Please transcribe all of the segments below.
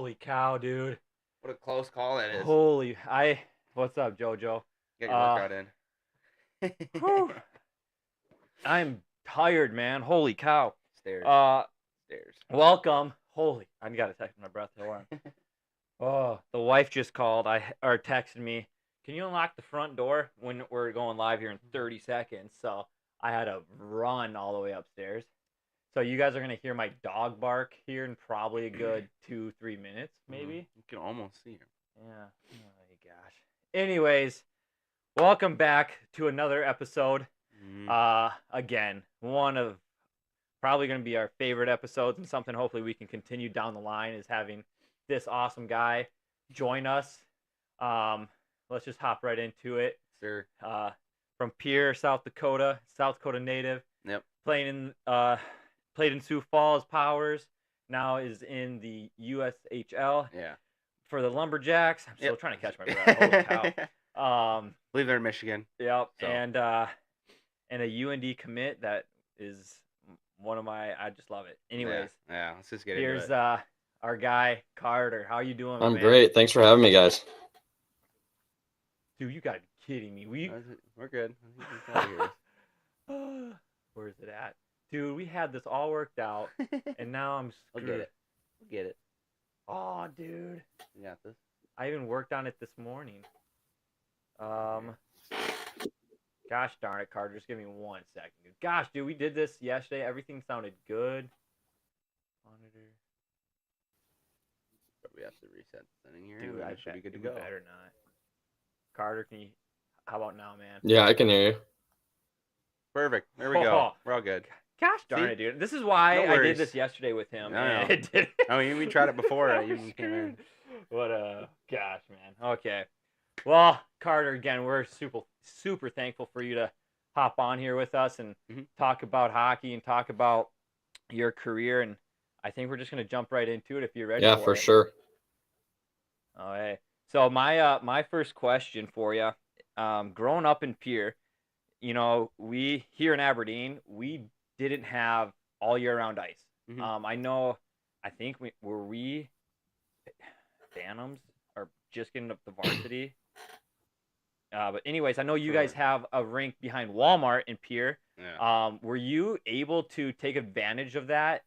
Holy cow, dude. What a close call that is. What's up, JoJo? Get your Uh, workout in. whew, I'm tired, man. Holy cow. Stairs. Uh, Stairs. welcome. I gotta text my breath. Hold on. Oh, the wife just called. Or texted me. Can you unlock the front door when we're going live here in 30 seconds? So I had to run all the way upstairs. So you guys are gonna hear my dog bark here in probably a good 2-3 minutes, maybe. You can almost see her. Yeah. Oh my gosh. Anyways, welcome back to another episode. Again, one of probably going to be our favorite episodes, and something hopefully we can continue down the line is having this awesome guy join us. Let's just hop right into it. Sir. From Pierre, South Dakota native. Yep. Played in Sioux Falls Powers. Now is in the USHL. Yeah. For the Lumberjacks. I'm still trying to catch my breath. Holy cow. Believe they're in Michigan. Yep. So. And a UND commit that is one of my. I just love it. Anyways. Yeah. Let's just get into it. Here's our guy Carter. How you doing? I'm great. Thanks for having me, guys. Dude, you gotta be kidding me. We're good. Where's it at? Dude, we had this all worked out, and now I'm screwed. We'll get it. Oh, dude. You got this. I even worked on it this morning. Gosh darn it, Carter. Just give me 1 second. Gosh, dude, we did this yesterday. Everything sounded good. Monitor. But we have to reset the setting here. Dude, I should be good to we go. better not. Carter, how about now, man? Yeah, I can hear you. Perfect. There we go. We're all good. Gosh darn it, dude. This is why I did this yesterday with him. No. It didn't. I mean, we tried it before. You came in. What a gosh, man. Okay. Well, Carter, again, we're super thankful for you to hop on here with us and talk about hockey and talk about your career. And I think we're just going to jump right into it if you're ready. Yeah, for sure. All right. So my first question for you, growing up in Pierre, we here in Aberdeen, we didn't have all year round ice. I think we Phantoms are just getting up the varsity. But anyways, I know you guys have a rink behind Walmart in Pierre. Yeah. Were you able to take advantage of that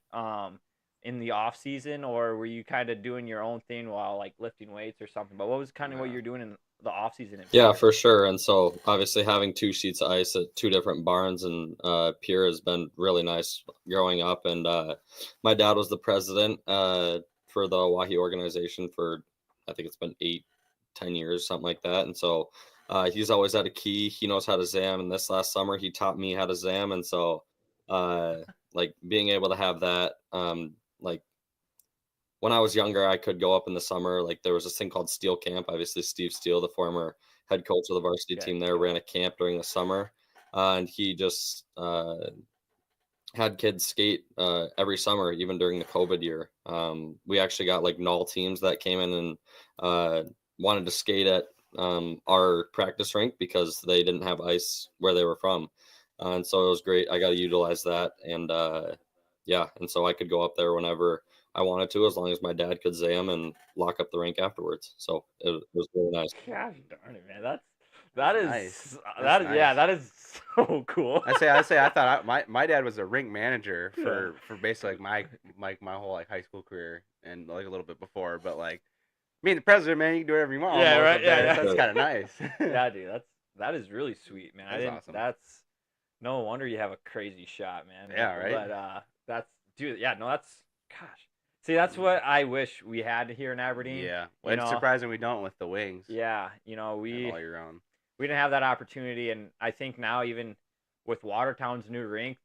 in the off season, or were you kind of doing your own thing while like lifting weights or something? But what was kind of what you're doing in the off season? Yeah, for sure. And so obviously having 2 sheets of ice at 2 different barns in Pierre has been really nice growing up. And my dad was the president for the Oahe organization for, I think it's been 8-10 years, something like that. And so he's always had a key. He knows how to zam. And this last summer, he taught me how to zam. And so like being able to have that, like when I was younger, I could go up in the summer. Like there was this thing called Steel Camp. Obviously, Steve Steele, the former head coach of the varsity team there, ran a camp during the summer. And he just had kids skate every summer, even during the COVID year. We actually got like null teams that came in and wanted to skate at our practice rink because they didn't have ice where they were from. And so it was great. I got to utilize that. And and so I could go up there whenever I wanted to, as long as my dad could zam and lock up the rink afterwards. So it was really nice. Gosh darn it, man. That is nice. Nice. Yeah, that is so cool. I thought my dad was a rink manager for basically like my whole like high school career and like a little bit before, but like being the president, man, you can do whatever you want. Yeah, right. Yeah. That's kind of nice. Yeah, dude, that is really sweet, man. Awesome. That's no wonder you have a crazy shot, man. Yeah, right. But that's gosh. See, that's what I wish we had here in Aberdeen. Yeah, well, it's surprising we don't with the wings. Yeah, we all year round. We didn't have that opportunity, and I think now even with Watertown's new rink,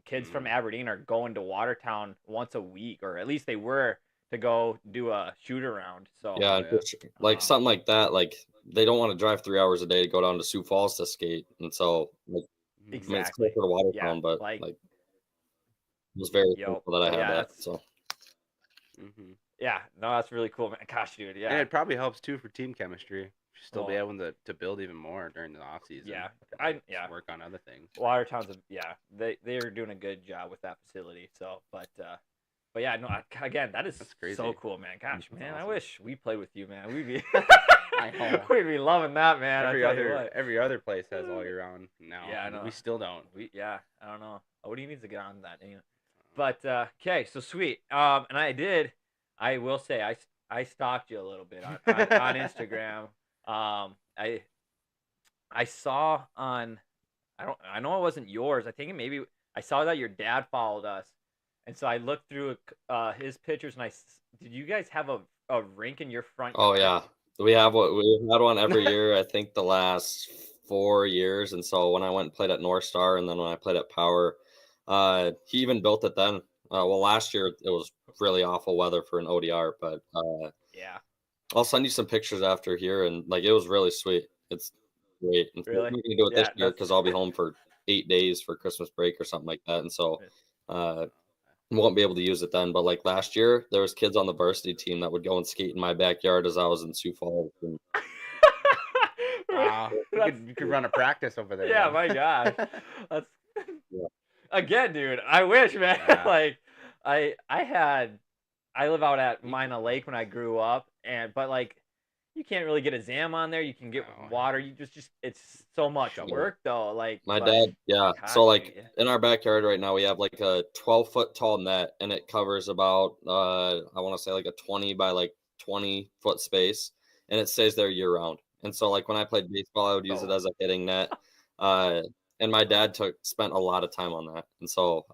kids from Aberdeen are going to Watertown once a week, or at least they were, to go do a shoot around. So yeah, like something like that. Like they don't want to drive 3 hours a day to go down to Sioux Falls to skate, and so like exactly. I mean, it's closer to Watertown, but like it was very thankful that I had that. So. Yeah, no, that's really cool, man. Gosh, dude, yeah. And it probably helps too for team chemistry. Still be able to build even more during the off season. Yeah, work on other things. Watertown's they are doing a good job with that facility. So, but But yeah, no, again, that's crazy. so cool, man. Gosh, That's man, I awesome. wish we played with you, man. We'd be, I know. we'd be loving that, man. Every other place has all year round now. Yeah, I know. We still don't. Yeah, I don't know. Odie needs to get on that. But okay, so sweet. And I will say, I stalked you a little bit on Instagram. I saw on, I know it wasn't yours. I think maybe I saw that your dad followed us, and so I looked through his pictures, and did you guys have a rink in your front Oh yard? yeah, we've had one every year. I think the last 4 years, and so when I went and played at North Star, and then when I played at Power, he even built it then. Well, last year it was really awful weather for an ODR, but Yeah. I'll send you some pictures after here, and like it was really sweet. It's great. And Really? we're gonna do it this Yeah, year because I'll be home for 8 days for Christmas break or something like that, and so won't be able to use it then. But like last year, there was kids on the varsity team that would go and skate in my backyard as I was in Sioux Falls. And Wow, you could run a practice over there. Yeah, then. my gosh. That's Yeah. again, dude. I wish, man. Yeah. Like, I live out at Mina Lake when I grew up, but like, you can't really get a Zam on there. You can get No. water. You just it's so much Sure. work though. Like My dad, yeah. gosh, So like yeah. in our backyard right now, we have like a 12-foot tall net, and it covers about I want to say like a 20 by like 20-foot space, and it stays there year round. And so like when I played baseball, I would use it as a hitting net. And my dad spent a lot of time on that, and so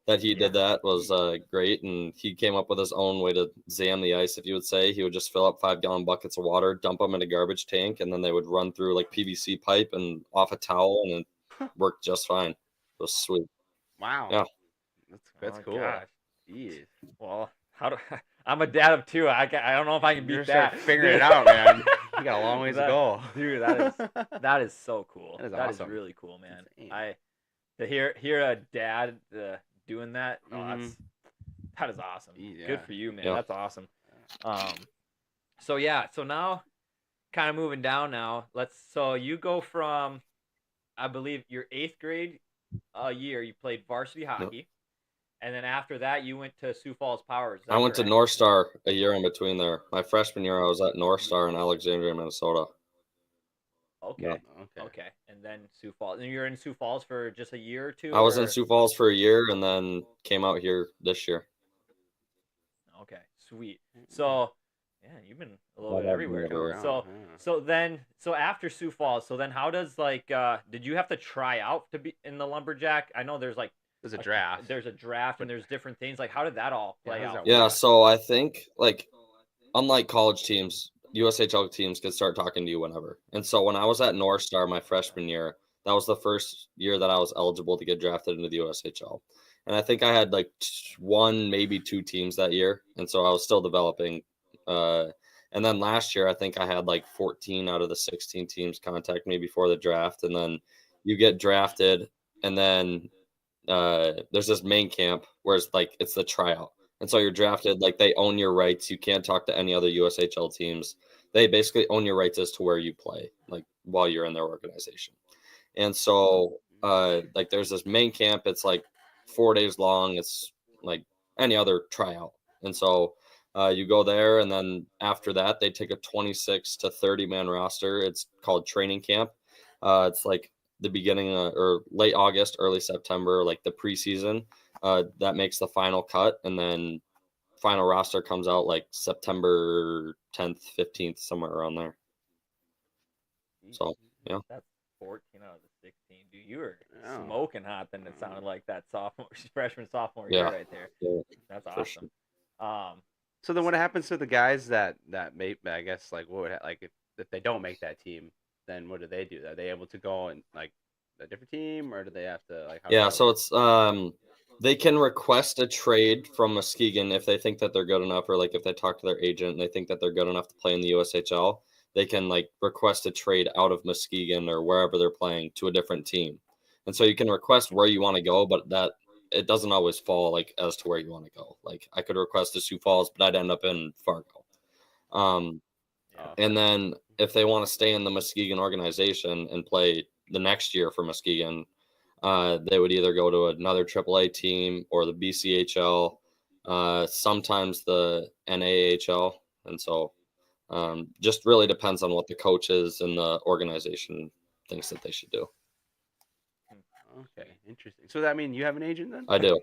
that he did that was great. And he came up with his own way to zam the ice, if you would say. He would just fill up 5-gallon buckets of water, dump them in a garbage tank, and then they would run through like PVC pipe and off a towel, and it worked just fine. It was sweet. Wow. Yeah. That's Oh, cool. gosh. Jeez. Well, I'm a dad of 2. I don't know if I can beat You're that. figuring it out, man. You got a long ways to go. Dude, that is so cool. That is That is awesome. really cool, man. Insane. To hear a dad doing that, Mhm. that is awesome. Yeah. Good for you, man. Yeah. That's awesome. So yeah, so now kind of moving down now. So you go from, I believe your 8th grade year, you played varsity hockey. And then after that, you went to Sioux Falls Power. Is that I went to correct? North Star a year in between there. My freshman year, I was at North Star in Alexandria, Minnesota. Okay. Yeah. Okay. And then Sioux Falls. And you're in Sioux Falls for just a year or 2? I was in Sioux Falls for a year and then came out here this year. Okay. Sweet. So, yeah, you've been a little bit everywhere. Everywhere. So after Sioux Falls, so then how does did you have to try out to be in the lumberjack? I know there's There's a draft. There's a draft and there's different things. Like, how did that all play how does out? that Yeah, so I think like unlike college teams, USHL teams could start talking to you whenever. And so when I was at North Star my freshman year, that was the first year that I was eligible to get drafted into the USHL. And I think I had like 1, maybe 2 teams that year. And so I was still developing. And then last year, I think I had like 14 out of the 16 teams contact me before the draft. And then you get drafted, and then there's this main camp where it's like it's the tryout. And so you're drafted, like they own your rights. You can't talk to any other USHL teams. They basically own your rights as to where you play, like while you're in their organization. And so like there's this main camp. It's like 4 days long. It's like any other tryout. And so you go there, and then after that, they take a 26 to 30 man roster. It's called training camp. It's like the beginning or late August, early September, like the preseason. That makes the final cut, and then final roster comes out like September 10th, 15th, somewhere around there. So, yeah. That's 14 out of the 16. Dude, you were smoking hot then. It sounded like that freshman, sophomore year right there. Yeah, that's awesome. Sure. So then what happens to the guys that make, I guess, like what would like if they don't make that team, then what do they do? Are they able to go and like a different team, or do they have to like? Yeah, so it's they can request a trade from Muskegon if they think that they're good enough, or like if they talk to their agent and they think that they're good enough to play in the USHL, they can like request a trade out of Muskegon or wherever they're playing to a different team. And so you can request where you want to go, but that it doesn't always fall like as to where you want to go. Like I could request to Sioux Falls, but I'd end up in Fargo. And then if they want to stay in the Muskegon organization and play the next year for Muskegon, they would either go to another AAA team or the BCHL. sometimes the NAHL, and so just really depends on what the coaches and the organization thinks that they should do. Okay, interesting. So that mean you have an agent then? I do.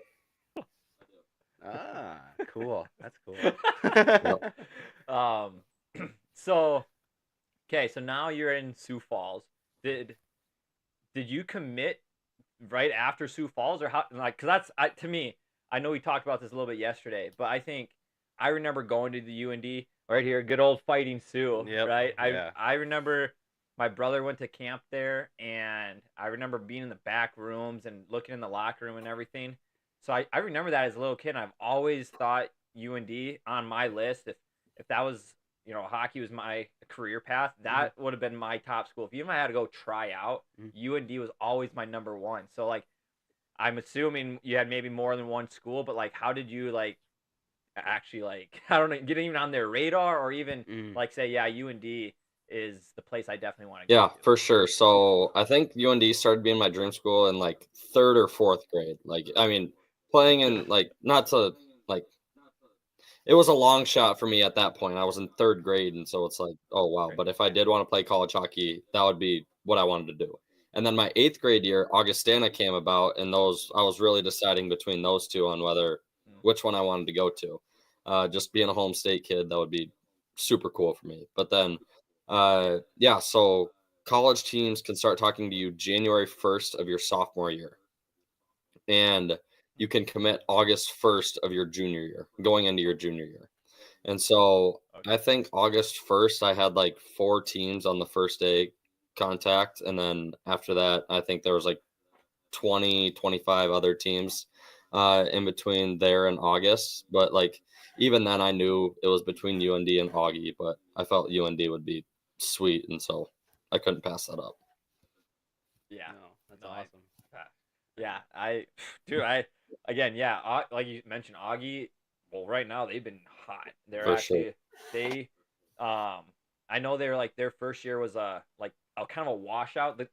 Ah, cool. That's cool. So okay, so now you're in Sioux Falls. Did you commit right after Sioux Falls, or how? Like, because to me, I know we talked about this a little bit yesterday, but I think I remember going to the UND right here, good old Fighting Sioux, Yep, right? yeah. I remember my brother went to camp there, and I remember being in the back rooms and looking in the locker room and everything. So I remember that as a little kid, and I've always thought UND on my list. If that was, hockey was my career path, that would have been my top school. If even I had to go try out, UND was always my number one. So like, I'm assuming you had maybe more than one school, but like, how did you like actually like I don't know, get even on their radar, or even like say, yeah, UND is the place I definitely want to go Yeah, to? for sure. So I think UND started being my dream school in like 3rd or 4th grade. Like, I mean, playing in like, not to like, it was a long shot for me at that point. I was in 3rd grade, and so it's like, oh wow. But if I did want to play college hockey, that would be what I wanted to do. And then my 8th grade year, Augustana came about, and those I was really deciding between those two on which one I wanted to go to. Just being a home state kid, that would be super cool for me. But then, yeah, so college teams can start talking to you January 1st of your sophomore year, and you can commit August 1st of your junior year, going into your junior year. And so I think August 1st, I had like 4 teams on the first day contact. And then after that, I think there was like 20, 25 other teams in between there and August. But like, even then, I knew it was between UND and Augie, but I felt UND would be sweet. And so I couldn't pass that up. Yeah, No, that's no, awesome. yeah, again, yeah, like you mentioned, Augie. Well, right now they've been hot. They're For sure. actually they, I know they're like their first year was like a kind of a washout. The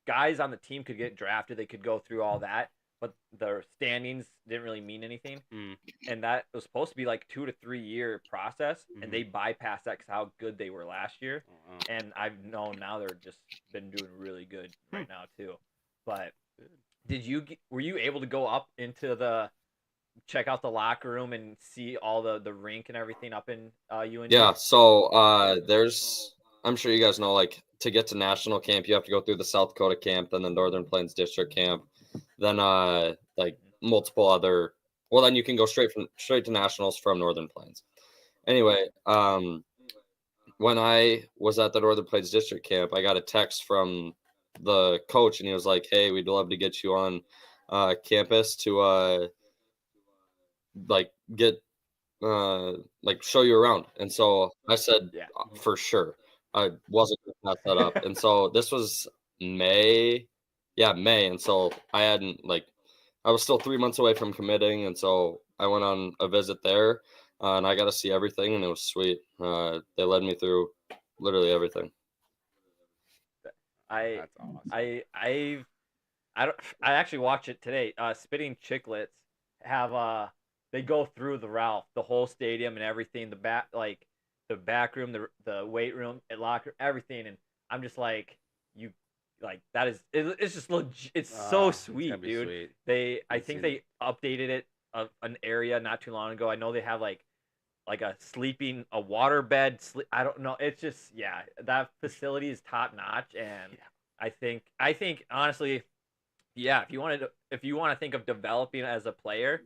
guys on the team could get drafted, they could go through all that, but their standings didn't really mean anything. And that was supposed to be like 2 to 3 year process, and they bypassed that because how good they were last year. Oh, wow. And I've known now they're just been doing really good right now too. But were you able to go up into check out the locker room and see all the rink and everything up in UND? Yeah, so I'm sure you guys know, like, to get to national camp, you have to go through the South Dakota camp, then the Northern Plains District camp, then like multiple other. Well, then you can go straight to nationals from Northern Plains. Anyway, when I was at the Northern Plains District camp, I got a text from the coach, and he was like, "Hey, we'd love to get you on campus to like get like show you around." And so I said, Yeah. for sure. I wasn't gonna pass that up. And so this was May. Yeah, May. And so I was still 3 months away from committing, and so I went on a visit there, and I got to see everything, and it was sweet. They led me through literally everything. That's awesome. I actually watched it today. Spitting Chicklets have they go through the Ralph, the whole stadium and everything, the back room, the weight room, and locker, everything, and I'm just like, you like that is it's just it's so sweet, dude. Sweet. I think they updated it an area not too long ago. I know they have like a water bed. I don't know. It's just, yeah, that facility is top notch, and I think honestly, yeah, if you want to think of developing as a player,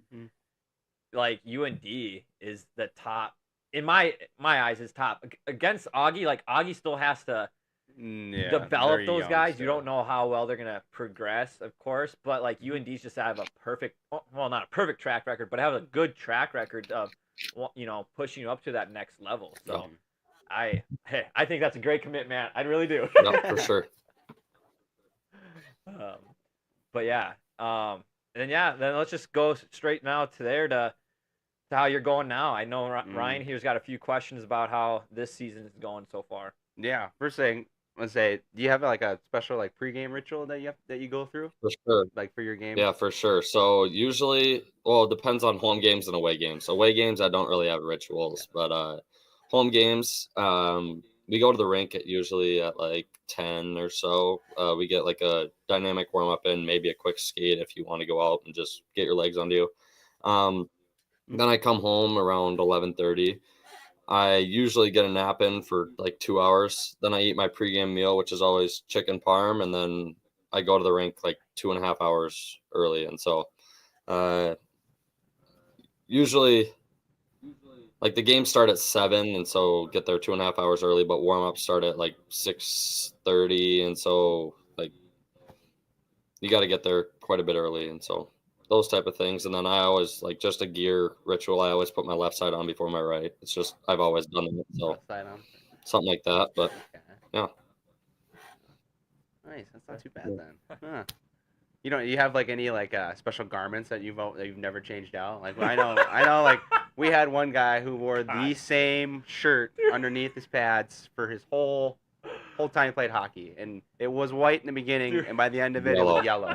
like UND is the top in my eyes, is top against Augie. Like Augie still has to develop those guys. Still. You don't know how well they're gonna progress, of course, but like UND's just have a perfect, well, not a perfect track record, but have a good track record of pushing you up to that next level. So I think that's a great commitment, man. I really do. No, for sure. But yeah, and then let's just go straight now to how you're going now. I know Ryan here's got a few questions about how this season is going so far. Yeah, first thing, let's say, do you have like a special like pregame ritual that you go through? For sure. Like for your game? Yeah, for sure. So usually, well, it depends on home games and away games. Away games, I don't really have rituals, but home games, we go to the rink usually at like 10 or so. We get like a dynamic warm up and maybe a quick skate if you want to go out and just get your legs under you. Then I come home around 11:30. I usually get a nap in for like 2 hours. Then I eat my pregame meal, which is always chicken parm, and then I go to the rink like 2.5 hours early. And so usually like the games start at 7, and so get there 2.5 hours early, but warm ups start at like 6:30, and so like you got to get there quite a bit early, and so those type of things. And then I always like just a gear ritual. I always put my left side on before my right. It's just I've always done it, so Left side on. something like that. But Okay. yeah, Nice. That's not too bad then. Huh. You have like any like special garments that you've never changed out? Like I know like we had one guy who wore the same shirt underneath his pads for his whole time he played hockey, and it was white in the beginning, and by the end of it, it was yellow,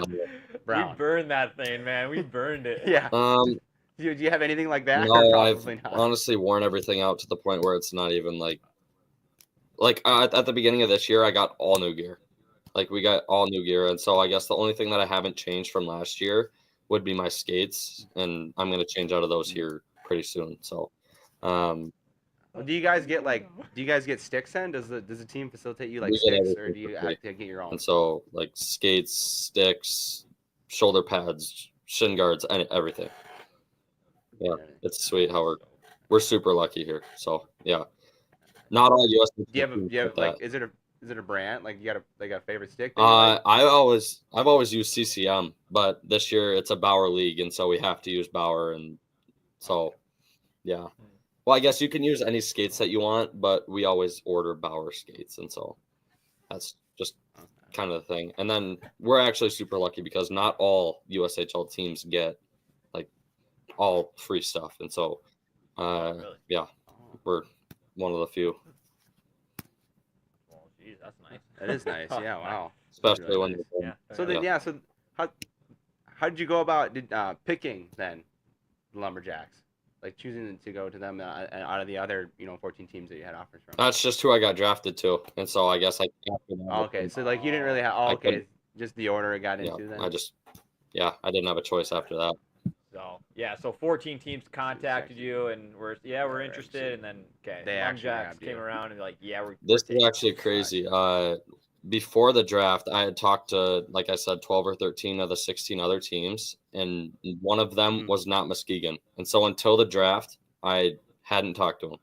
brown. We burned that thing, man. We burned it. Yeah. um, Do you have anything like that? Or no, I've probably not? honestly worn everything out to the point where it's not even like at the beginning of this year, I got all new gear. Like we got all new gear, and so I guess the only thing that I haven't changed from last year would be my skates, and I'm gonna change out of those here pretty soon. So, Do you guys get sticks then? Does the team facilitate you like We get sticks, or everything do you for free. have to get your own? and so like skates, sticks, shoulder pads, shin guards, and everything. Yeah, it's sweet how we're super lucky here. So yeah, not all U.S. Do you have teams get like that. is it a brand? Like you got a favorite stick that you like? I've always used CCM, but this year it's a Bauer league, and so we have to use Bauer, and so yeah. Well, I guess you can use any skates that you want, but we always order Bauer skates, and so that's just kind of the thing. And then we're actually super lucky because not all USHL teams get like all free stuff, and so Really? yeah, we're one of the few. Well, geez, that's nice. That is nice. Yeah. Wow. Especially Really when nice. Yeah. So then, yeah. So how did you go about picking then the Lumberjacks? Like choosing to go to them out of the other 14 teams that you had offers from. That's just who I got drafted to, and so I guess after that, Okay, so like you didn't really have. Oh, I okay, couldn't- just the order it got yeah, into then. I didn't have a choice after that. So yeah, so 14 teams contacted you, and we're interested, and then They actually Lumberjacks grabbed came you. around and like This taking is actually you. crazy. Before the draft, I had talked to, like I said, 12 or 13 of the 16 other teams, and one of them was not Muskegon. And so until the draft, I hadn't talked to him.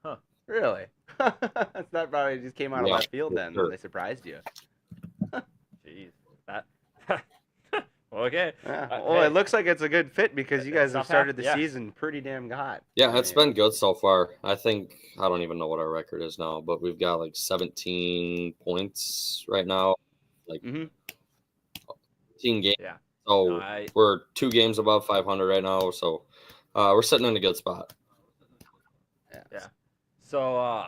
Huh? Really? That probably just came out of Yeah, left field for then. sure. They surprised you. Jeez, that. Okay. Yeah. Hey, Well, it looks like it's a good fit because you guys have Stuff started the happens, yeah. season pretty damn hot. Yeah, it's been good so far. I think I don't even know what our record is now, but we've got like 17 points right now, like 15 games. Yeah. So No, we're 2 games above 500 right now. So we're sitting in a good spot. Yeah. So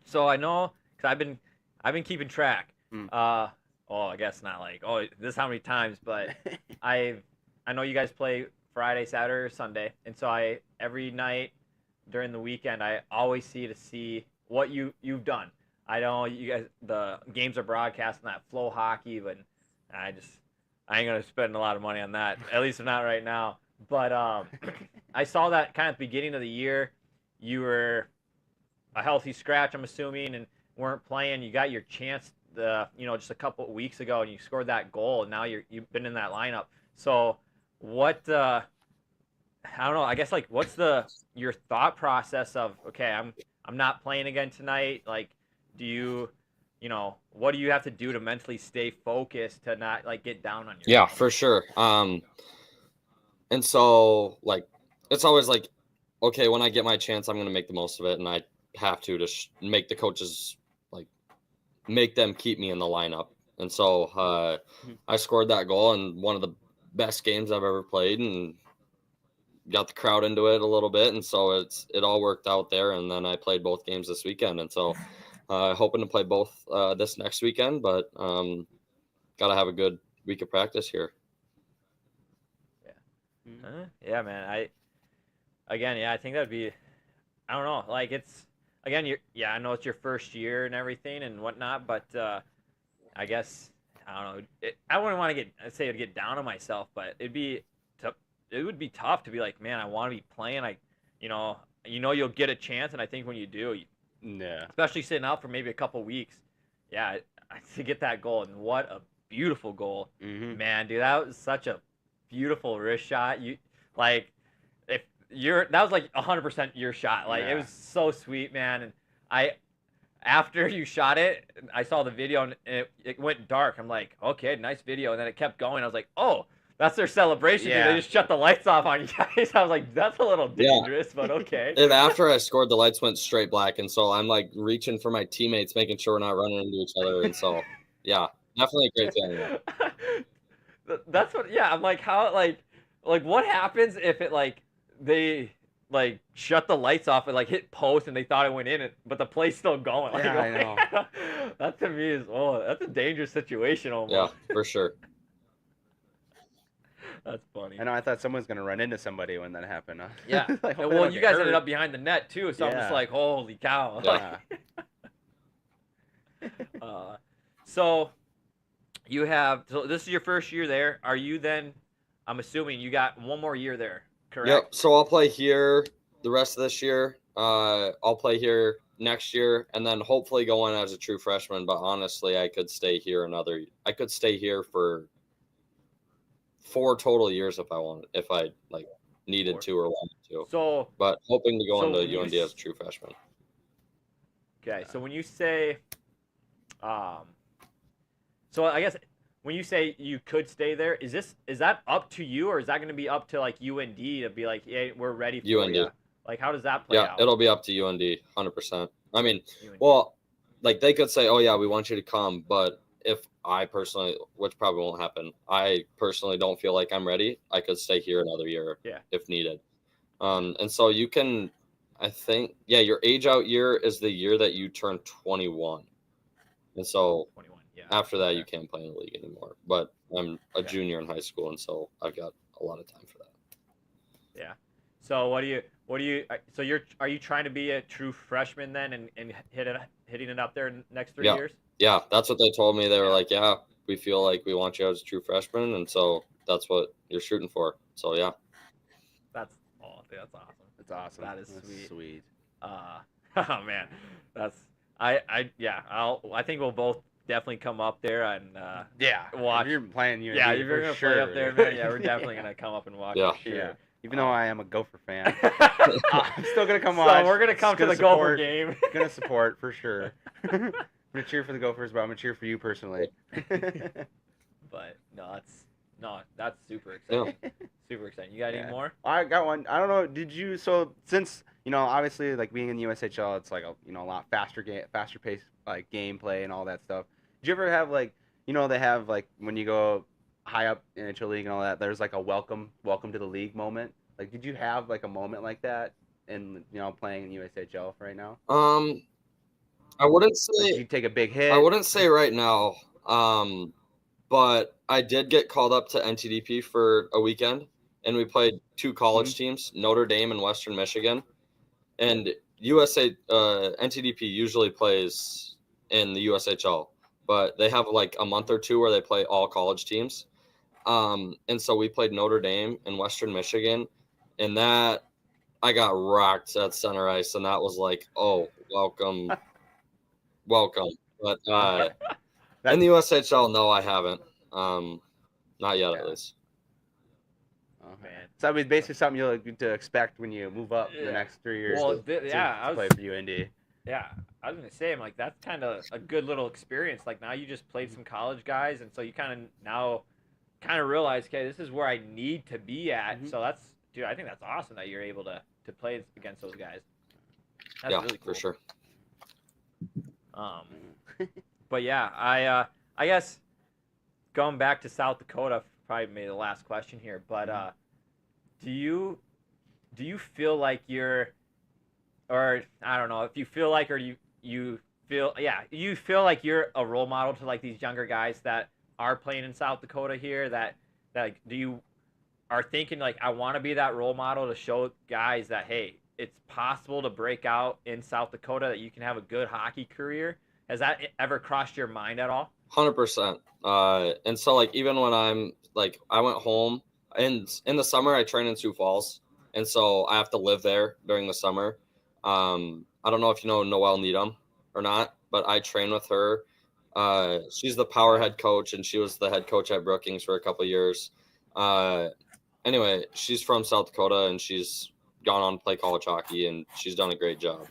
so I know because I've been keeping track. I guess not like this is how many times, but I know you guys play Friday, Saturday, or Sunday, and so every night during the weekend I always see what you've done. I know you guys the games are broadcast on that Flow Hockey, but I ain't gonna spend a lot of money on that. At least not right now. But I saw that kind of at the beginning of the year. You were a healthy scratch, I'm assuming, and weren't playing. You got your chance, just a couple of weeks ago, and you scored that goal. And now you've been in that lineup. So, what? I don't know. I guess like, what's your thought process of okay, I'm not playing again tonight. Like, do you, what do you have to do to mentally stay focused to not like get down on your? Yeah, for sure. And so like, it's always like, okay, when I get my chance, I'm going to make the most of it. And I have to make the coaches like make them keep me in the lineup. And so I scored that goal in one of the best games I've ever played and got the crowd into it a little bit. And so it all worked out there. And then I played both games this weekend. And so hoping to play both this next weekend, but got to have a good week of practice here. Yeah, man. I think that'd be. I don't know. Like it's again. I know it's your first year and everything and whatnot, but I guess I don't know. I wouldn't want to get down on myself, but it would be tough to be like, man, I want to be playing. You know, you'll get a chance, and I think when you do, Yeah. especially sitting out for maybe a couple weeks, yeah, to get that goal, and what a beautiful goal, man, dude, that was such a beautiful wrist shot. You like if that was like 100% your shot. Like it was so sweet, man, and I after you shot it, I saw the video and it went dark. I'm like, okay, nice video. And then it kept going. I was like, oh, that's their celebration. Yeah. Dude. They just shut the lights off on you guys. I was like, that's a little dangerous, but okay. And after I scored, the lights went straight black. And so I'm like reaching for my teammates, making sure we're not running into each other. And so, yeah, definitely a great feeling. That's what, yeah. I'm like, how, like what happens if it, like, they, like shut the lights off and like hit post and they thought it went in, but the play's still going. Like, I know. That to me is that's a dangerous situation almost. Yeah, for sure. That's funny. I know. I thought someone was gonna run into somebody when that happened. Yeah. Like, well, you guys ended up behind the net too, so I'm just like, holy cow. Yeah. So this is your first year there. Are you then? I'm assuming you got one more year there. Correct? Yep. So I'll play here the rest of this year. I'll play here next year, and then hopefully go on as a true freshman. But honestly, I could stay here for 4 total years if I needed to or wanted to. So, but hoping to go into UND as a true freshman. Okay, so when you say, so I guess when you say you could stay there, is that up to you, or is that going to be up to like UND to be like, hey, we're ready for UND. you? Like, how does that play out? Yeah, it'll be up to UND, 100%. I mean, well, like they could say, oh yeah, we want you to come, but if I personally, which probably won't happen, I personally don't feel like I'm ready, I could stay here another year if needed. And so you can, I think, your age out year is the year that you turn 21. And so 21, after that, you can't play in the league anymore. But I'm a junior in high school, and so I've got a lot of time for that. Yeah. So are you trying to be a true freshman then and hitting it up there in the next 3 years? Yeah, that's what they told me. They were like, yeah, we feel like we want you as a true freshman, and so that's what you're shooting for. So, yeah. That's awesome. That's awesome. That is sweet. Oh, man. I think we'll both definitely come up there and watch. If you're playing UND, if you're going to play up there, man, we're definitely going to come up and watch. Yeah. For sure. Yeah. Even though I am a Gopher fan, I'm still going to come watch. So we're going to come to the Gopher game. Going to support for sure. I'm going to cheer for the Gophers, but I'm going to cheer for you personally. But that's super exciting. Yeah. Super exciting. You got any more? I got one. I don't know. So since obviously like being in the USHL, it's like a lot faster paced like gameplay and all that stuff. Did you ever have like they have like when you go high up in NHL league and all that, there's like a welcome to the league moment. Like, did you have like a moment like that in playing in USHL right now? I wouldn't say you take a big hit. I wouldn't say right now. But I did get called up to NTDP for a weekend, and we played 2 college teams, Notre Dame and Western Michigan. And NTDP usually plays in the USHL, but they have like a month or 2 where they play all college teams. And so we played Notre Dame and Western Michigan, and that I got rocked at center ice, and that was like, oh, welcome. But in the USHL, no, I haven't. Not yet, at least. Oh man! So I mean, basically something you'll to expect when you move up the next 3 years. Well, to play for UND. Yeah, I was gonna say, I'm like, that's kind of a good little experience. Like now you just played some college guys, and so you kind of realize, okay, this is where I need to be at. So I think that's awesome that you're able to play against those guys. That's really cool. For sure. But yeah, I guess going back to South Dakota, probably maybe the last question here, but do you feel like you're, or I don't know if you feel like, or you feel like you're a role model to like these younger guys that are playing in South Dakota here, that like, do you are thinking like, I want to be that role model to show guys that, hey, it's possible to break out in South Dakota, that you can have a good hockey career? Has that ever crossed your mind at all? 100%. And so like even when I'm like I went home and in the summer I train in Sioux Falls, and so I have to live there during the summer. I don't know if you know Noelle Needham or not, but I train with her. She's the power head coach, and she was the head coach at Brookings for a couple of years. Uh, anyway, she's from South Dakota, and she's gone on to play college hockey, and she's done a great job.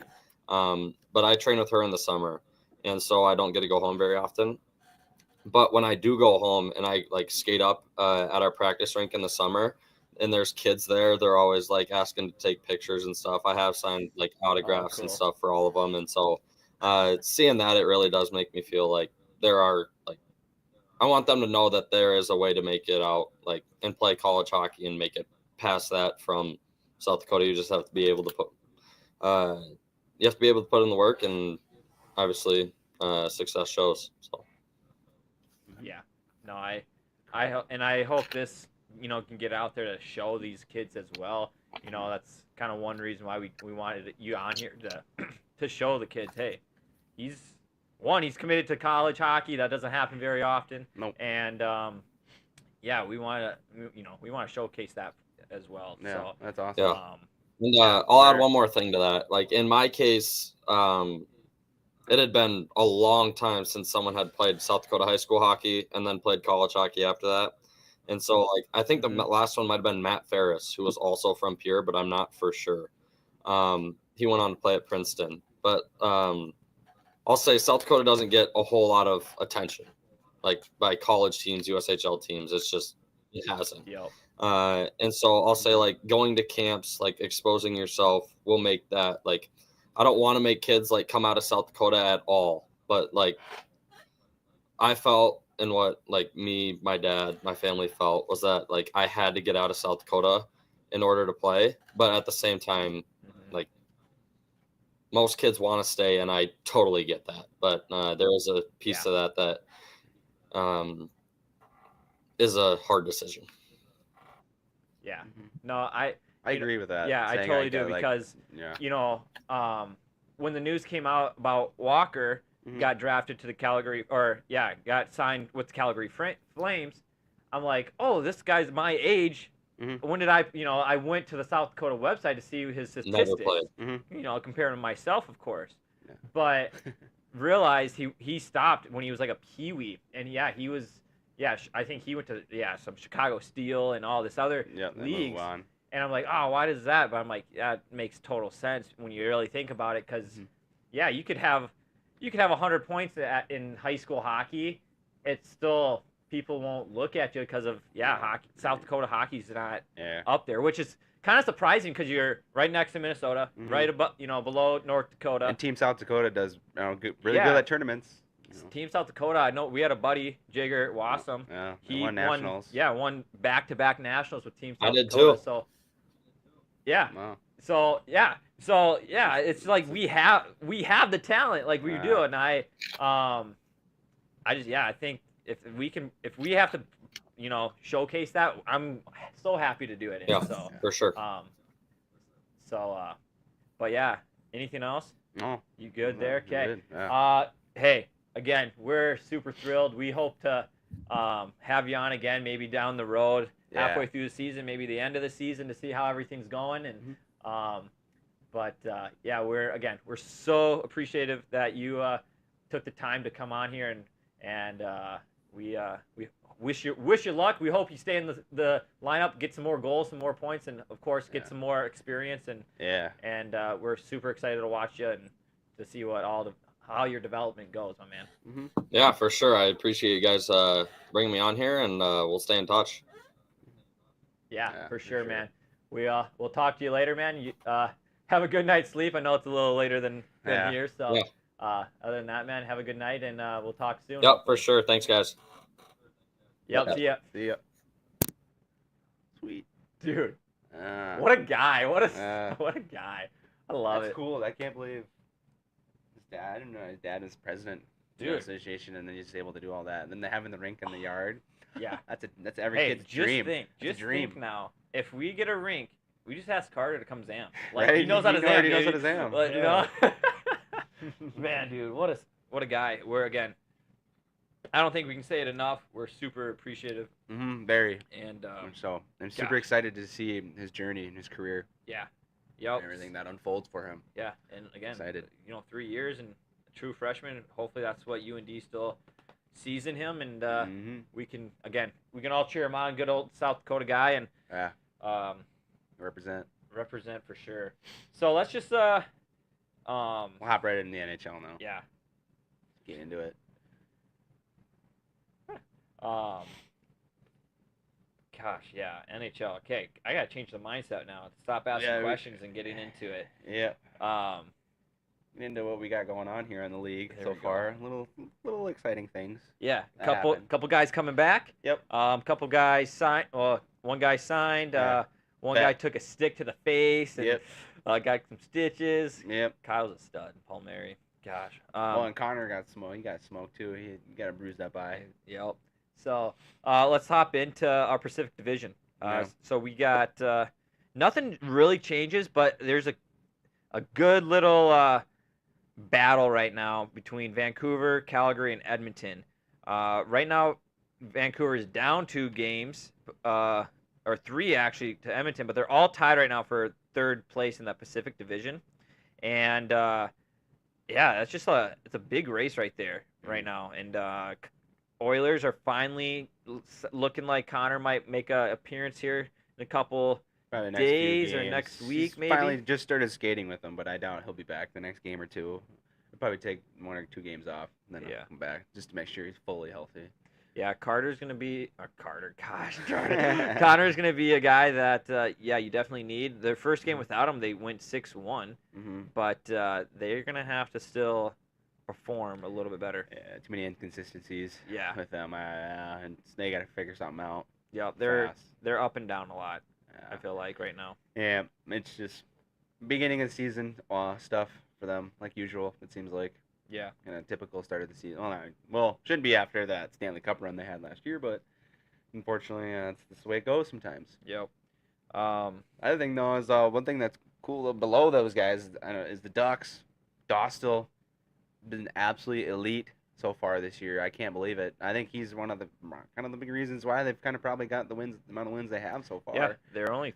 But I train with her in the summer, and so I don't get to go home very often. But when I do go home and I like skate up at our practice rink in the summer, and there's kids there, they're always like asking to take pictures and stuff. I have signed like autographs and Cool. stuff for all of them, and so seeing that, it really does make me feel like there are like I want them to know that there is a way to make it out, like and play college hockey and make it past that from South Dakota. You just have to be able to put you have to be able to put in the work, and obviously success shows. So. Yeah. No, I hope this, can get out there to show these kids as well. That's kind of one reason why we wanted you on here to to show the kids, hey, he's committed to college hockey. That doesn't happen very often. Nope. And yeah, we want to showcase that as well. Yeah, So that's awesome. Yeah. And Yeah, I'll add one more thing to that. Like in my case, it had been a long time since someone had played South Dakota high school hockey and then played college hockey after that. And so, like, I think the last one might have been Matt Ferris, who was also from Pierre, but I'm not for sure. He went on to play at Princeton. But I'll say South Dakota doesn't get a whole lot of attention, like by college teams, USHL teams. It's just, it hasn't. Yep. And so I'll say, like, going to camps, like, exposing yourself will make that, like, I don't want to make kids like come out of South Dakota at all, but like I felt and what like me, my dad, my family felt was that like I had to get out of South Dakota in order to play, but at the same time, like most kids want to stay, and I totally get that. But there is a piece of that is a hard decision. Yeah. No, I agree with that. Yeah, I totally do, because when the news came out about Walker got drafted to the Calgary, got signed with the Calgary Flames, I'm like, oh, this guy's my age. When did I went to the South Dakota website to see his statistics. Never played. Comparing to myself, of course. Yeah. But realized he stopped when he was like a peewee, and he was. Yeah, I think he went to some Chicago Steel and all this other leagues. And I'm like, oh, why does that? But I'm like, that makes total sense when you really think about it, because you could have 100 points in high school hockey. It's still, people won't look at you because of hockey. South Dakota hockey's not up there, which is kind of surprising because you're right next to Minnesota, right above, below North Dakota. And Team South Dakota does really good at tournaments. Team South Dakota, I know we had a buddy, Jigger Wassam. Yeah, he won nationals. Won back-to-back nationals with Team South I did Dakota. too. So, yeah. Wow. So it's like we have the talent, like we do, and I think if we have to, showcase that, I'm so happy to do it. Yeah, so, for sure. But yeah, anything else? No. You good there? Okay. Yeah. Hey, again, we're super thrilled. We hope to have you on again, maybe down the road, halfway through the season, maybe the end of the season, to see how everything's going. And we're so appreciative that you took the time to come on here, and we wish you luck. We hope you stay in the lineup, get some more goals, some more points, and of course get some more experience. And we're super excited to watch you and to see how your development goes, my man. Yeah, for sure. I appreciate you guys bringing me on here, and we'll stay in touch. Yeah, for sure, man. We'll talk to you later, man. You have a good night's sleep. I know it's a little later than here, so other than that, man, have a good night, and we'll talk soon. Yep, for sure. Thanks, guys. Yep, see ya. See ya. Sweet. Dude, what a guy. What a guy. I love it. That's cool. I can't believe his dad. I didn't know his dad is president the Dude. association, and then he's able to do all that. And then having the rink in the yard. Yeah. That's every Hey, kid's just dream. think. That's Just a dream. think now. If we get a rink, we just ask Carter to come zam. Like Right? he knows how to zam. already knows how baby. to zam. Like, you Yeah. know. Man, dude, what a guy. We're again. I don't think we can say it enough. We're super appreciative. Very. And So I'm super gosh. excited to see his journey and his career. yeah. Yep. And everything that unfolds for him. Yeah, and again, Excited. 3 years and a true freshman. Hopefully, that's what UND still sees in him, and we can all cheer him on. Good old South Dakota guy, and Yeah. Represent. represent for sure. So let's just We'll hop right into the NHL now. yeah. Get into it. Gosh, yeah, NHL. Okay, I gotta change the mindset now. Stop asking questions and getting into it. Yeah. Get into what we got going on here in the league There so we go. far. Little exciting things. Yeah, That couple happened. guys coming back. Yep. Couple guys signed. Well, one guy signed. Yeah. One Bet. guy took a stick to the face and Yep. got some stitches. Yep. Kyle's a stud. Paul Mary. Gosh. Well, and Connor got smoked. He got smoked too. He got a bruised up eye. Yep. So let's hop into our Pacific Division. Yeah. So we got nothing really changes, but there's a good little battle right now between Vancouver, Calgary, and Edmonton. Right now, Vancouver is down 2 games, or 3 actually, to Edmonton, but they're all tied right now for 3rd place in that Pacific Division. And yeah, it's a big race right there right now. And Oilers are finally looking like Connor might make an appearance here in a couple Probably the next few days or games. next He's week, maybe. Finally just started skating with them, but I doubt he'll be back the next game or two. He'll probably take 1 or 2 games off, and then he'll come back just to make sure he's fully healthy. Yeah, Carter's gonna be Connor's gonna be a guy that you definitely need. Their first game without him, they went 6-1, but they're gonna have to still perform a little bit better. Yeah, too many inconsistencies. Yeah. With them, and they got to figure something out. Yeah, fast. they're up and down a lot. Yeah. I feel like right now. Yeah, it's just beginning of the season stuff for them, like usual. It seems like. Yeah. And a typical start of the season. Well, shouldn't be after that Stanley Cup run they had last year, but unfortunately, that's the way it goes sometimes. Yep. Other thing though is one thing that's cool below those guys is the Ducks. Dostal been absolutely elite so far this year. I can't believe it. I think he's one of the big reasons why they've kind of probably got the amount of wins they have so far. Yeah, they're only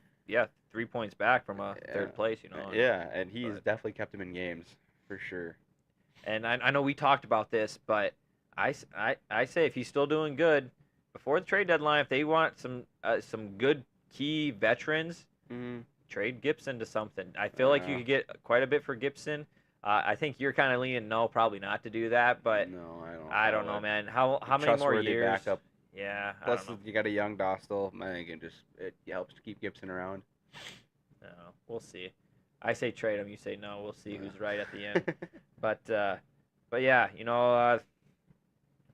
3 points back from a 3rd place. Yeah, and he's definitely kept them in games for sure. And I know we talked about this, but I say if he's still doing good before the trade deadline, if they want some good key veterans, trade Gibson to something. I feel like you could get quite a bit for Gibson. I think you're kind of leaning no, probably not to do that, but no, I don't know, man. How many more years? Backup. Yeah. Plus, you got a young Dostal. I think it helps to keep Gibson around. No, we'll see. I say trade him. You say no. We'll see who's right at the end. But yeah,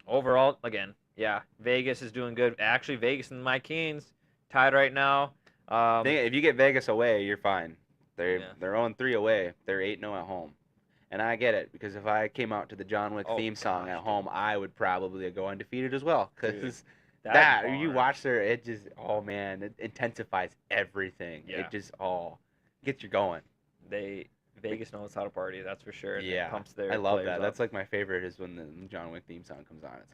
overall, again, yeah, Vegas is doing good. Actually, Vegas and my Kings tied right now. If you get Vegas away, you're fine. They're 0-3 away. They're 8-0 at home. And I get it, because if I came out to the John Wick theme song at home, I would probably go undefeated as well. Because you watch it just, it intensifies everything. Yeah. It just, gets you going. Vegas knows how to party, that's for sure. And Yeah, pumps their I love that. players That's up. like my favorite is when the John Wick theme song comes on. It's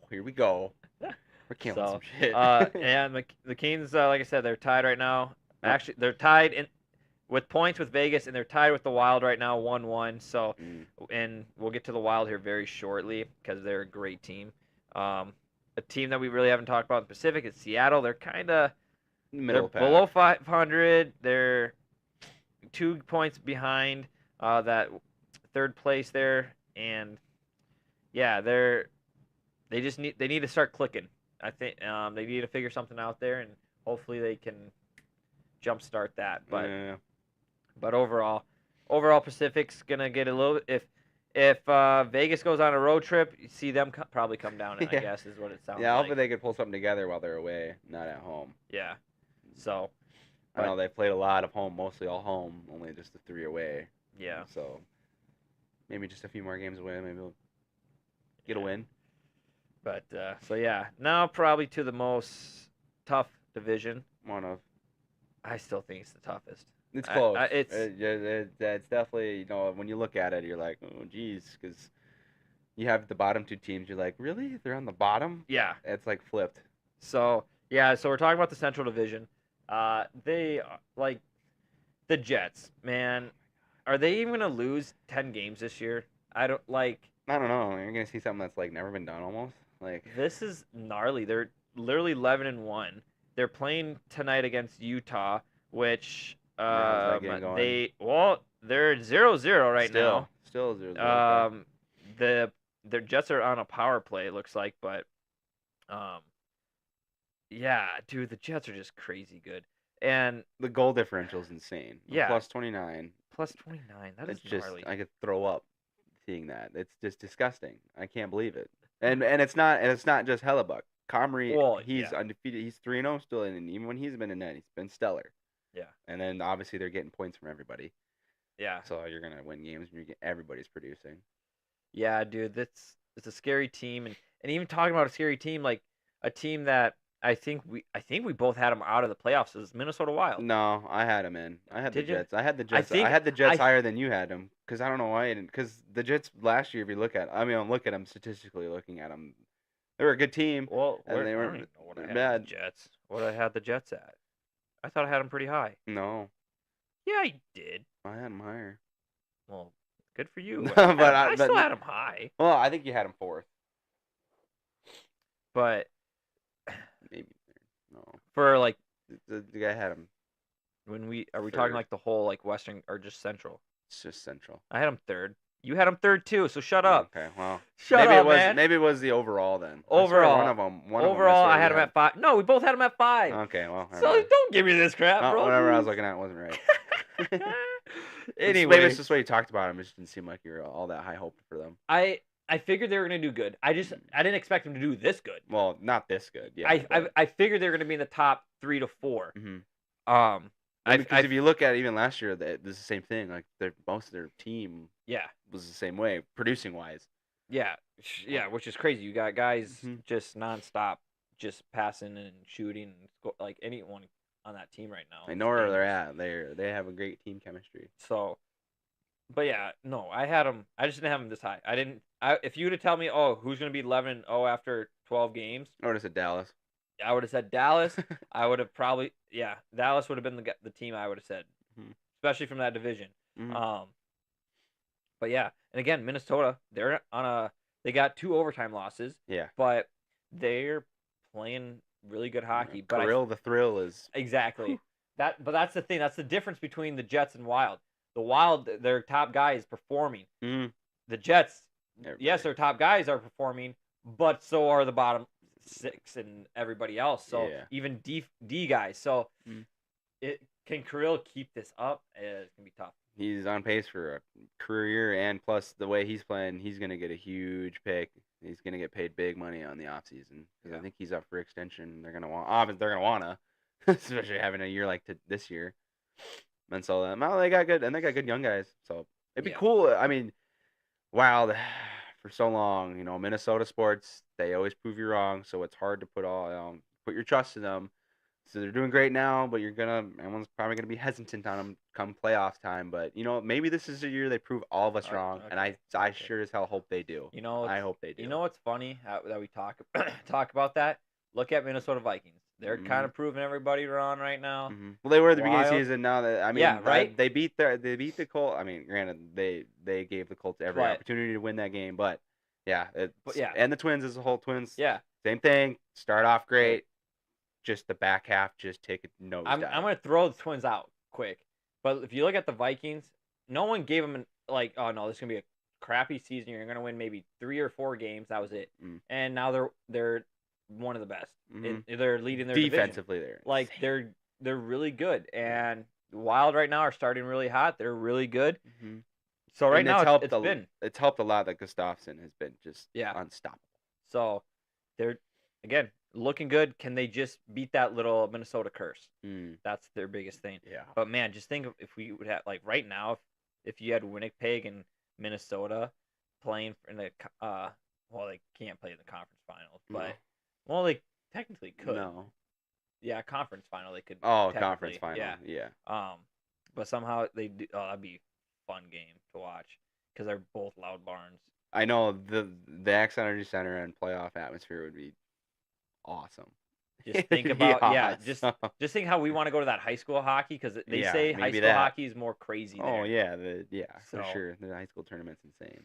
like, here we go. We're killing some shit. And the Kings, like I said, they're tied right now. Actually, they're tied with points with Vegas, and they're tied with the Wild right now, 1-1. So, and we'll get to the Wild here very shortly because they're a great team. A team that we really haven't talked about in the Pacific is Seattle. They're kind of below 500. They're 2 points behind that 3rd place there, and yeah, they need to start clicking. I think they need to figure something out there, and hopefully they can jumpstart that. But overall, Pacific's gonna get a little. If Vegas goes on a road trip, you see them probably come down. I guess is what it sounds like. Yeah, hopefully they could pull something together while they're away, not at home. Yeah. So. I know they've played a lot of home, mostly all home, only just the 3 away. Yeah. So maybe just a few more games away, maybe we'll get a win. But so yeah, now probably to the most tough division. One of. I still think it's the toughest. It's close. It's It's definitely, you know, when you look at it, you're like, oh, geez, because you have the bottom two teams. You're like, really? They're on the bottom? yeah. It's like flipped. So yeah, so we're talking about the Central Division. They like the Jets, man. Are they even gonna lose 10 games this year? I don't like. I don't know. You're gonna see something that's like never been done almost. Like This is gnarly. They're literally 11-1. They're playing tonight against Utah, which how's that game going? they're 0-0 right now. Still 0-0. Their Jets are on a power play, it looks like, but yeah, dude, the Jets are just crazy good. And The goal differential is insane. Yeah. Plus 29. plus 29, that is It's just gnarly. I could throw up seeing that. It's just disgusting. I can't believe it. And it's not just Hellebuck. Comrie, Well, he's yeah. undefeated. He's 3-0 still, and even when he's been in net, he's been stellar. Yeah. And then obviously they're getting points from everybody. Yeah. So you're gonna win games when everybody's producing. Yeah, dude, it's a scary team, and even talking about a scary team, like a team that I think we both had them out of the playoffs is Minnesota Wild. No, I had him in. I had the Did you? Jets. I had the I Jets. I think had the Jets I higher than you had them because I don't know why I didn't. Because the Jets last year, if you look at, I mean, I'm looking at them statistically, looking at them, they were a good team, well, and they I don't weren't even know what I had bad. the Jets. What I had the Jets at? I thought I had them pretty high. No, Yeah, I did. I had them higher. Well, good for you. No, I still had them high, Well, I think you had them fourth, but maybe. No, for like the guy had them. when are we talking Third. like the whole like Western or just Central? It's just Central. I had them third. You had them third too, so shut up. Okay, well, Shut maybe up, it was man. maybe it was the overall then. I swear Overall, one of them. overall, I had them at 5. No, we both had them at 5. Okay, well, never So mind. don't give me this crap, Oh, bro. whatever I was looking at wasn't right. Maybe Anyway, it's just the way you talked about them. It just didn't seem like you were all that high hoped for them. I figured they were gonna do good. I didn't expect them to do this good. Well, not this good. Yeah. I figured they were gonna be in the top 3 to 4. Because I if you look at it, even last year, it's the same thing. Like most of their team yeah was the same way, producing wise. yeah, which is crazy. You got guys Mhm. just nonstop, just passing and shooting, and like anyone on that team right now. I is know where they're dangerous. at. They have a great team chemistry. So, but yeah, no, I had them. I just didn't have them this high. I didn't. If you would have tell me, oh, who's gonna be 11-0 after 12 games, I would have said Dallas. I would have said Dallas. I would have probably Dallas would have been the team I would have said, Mhm. especially from that division. Mhm. But yeah, and again, Minnesota, they got 2 overtime losses, Yeah. but they're playing really good hockey. But Kirill the Thrill is exactly but that's the thing. That's the difference between the Jets and Wild. The Wild, their top guy is performing. Mhm. The Jets, Everybody. yes, their top guys are performing, but so are the bottom 6 and everybody else. So Yeah. even D guys. So Mhm. can Kirill keep this up? It's gonna be tough. He's on pace for a career, and plus the way he's playing, he's gonna get a huge pick. He's gonna get paid big money on the offseason because I think he's up for extension. They're gonna wanna, especially having a year like this year. And so well, they got good young guys. So it'd be Yeah. cool. I mean, Wild for so long, Minnesota sports, they always prove you wrong. So it's hard to put your trust in them. So they're doing great now, but everyone's probably gonna be hesitant on them come playoff time. But maybe this is the year they prove all of us wrong, and I okay. sure as hell hope they do. I hope they do. You know what's funny that we talk about that? Look at Minnesota Vikings. They're kind of proving everybody wrong right now. Well, they were at the beginning of the Wild. season. Now that I mean, Yeah, right? They beat the Colts. I mean, granted, they gave the Colts every But- opportunity to win that game, but yeah, yeah. and the Twins as a whole, Twins, Yeah. same thing. Start off great, just the back half just take a nose I'm dive. gonna throw the Twins out quick, but if you look at the Vikings, no one gave them oh no, this is gonna be a crappy season. You're gonna win maybe 3 or 4 games. That was it. And now they're one of the best. They're leading their defensively. division. They're really good, and the Wild right now are starting really hot. They're really good. So right now it's helped a lot that Gustafsson has been just unstoppable. So they're again looking good. Can they just beat that little Minnesota curse? That's their biggest thing. Yeah. But man, just think of if we would have right now, if you had Winnipeg and Minnesota playing in the well, they can't play in the conference finals, No. but well, they technically could. No. Yeah, conference final they could. Oh, technically, conference final. Yeah. Yeah. But somehow they do. Oh, that'd be a fun game to watch because they're both loud barns. I know the X Energy Center and playoff atmosphere would be awesome. Just think It'd be about just awesome. think how we want to go to that high school hockey because they Yeah, say high maybe school that. hockey is more crazy there. Oh yeah, for So- sure. The high school tournament's insane.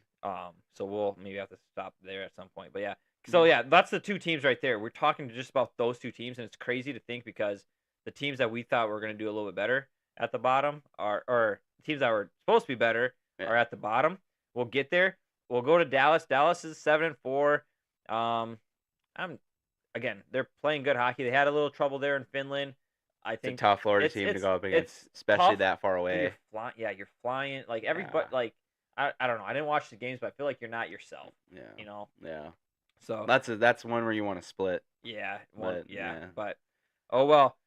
So we'll maybe have to stop there at some point. But yeah. So yeah, that's the two teams right there. We're talking just about those two teams, and it's crazy to think because the teams that we thought were going to do a little bit better at the bottom are, or teams that were supposed to be better Yeah. are at the bottom. We'll get there. We'll go to Dallas. Dallas is 7-4. Again, they're playing good hockey. They had a little trouble there in Finland. I It's a think tough Florida it's- team to it's- go up against, it's especially tough, that far but away. you're flying like everybody. Yeah. Like I don't know. I didn't watch the games, but I feel like you're not yourself. Yeah. You know. Yeah. So That's one where you want to split. yeah, But, yeah, yeah. but oh well.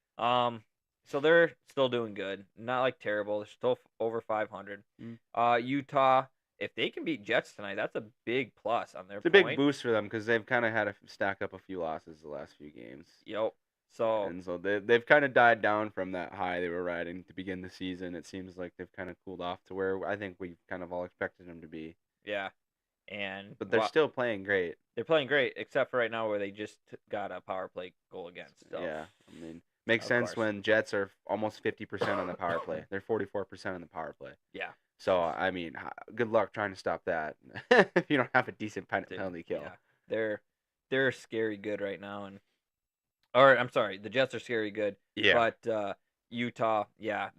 So they're still doing good, not like terrible. They're still over 500. Utah, if they can beat Jets tonight, that's a big plus on their It's a big boost for them because they've kind of had to stack up a few losses the last few games. Yep. So And so they've kind of died down from that high they were riding to begin the season. It seems like they've kind of cooled off to where I think we kind of all expected them to be. yeah, and But they're still playing great. they're playing great, except for right now where they just got a power play goal against. So. Yeah, I mean, makes Of sense course. when Jets are almost 50% on the power play. They're 44% on the power play. Yeah. So I mean, good luck trying to stop that if you don't have a decent penalty kill. Yeah. They're scary good right now, or I'm sorry, the Jets are scary good. Yeah. But Utah, yeah,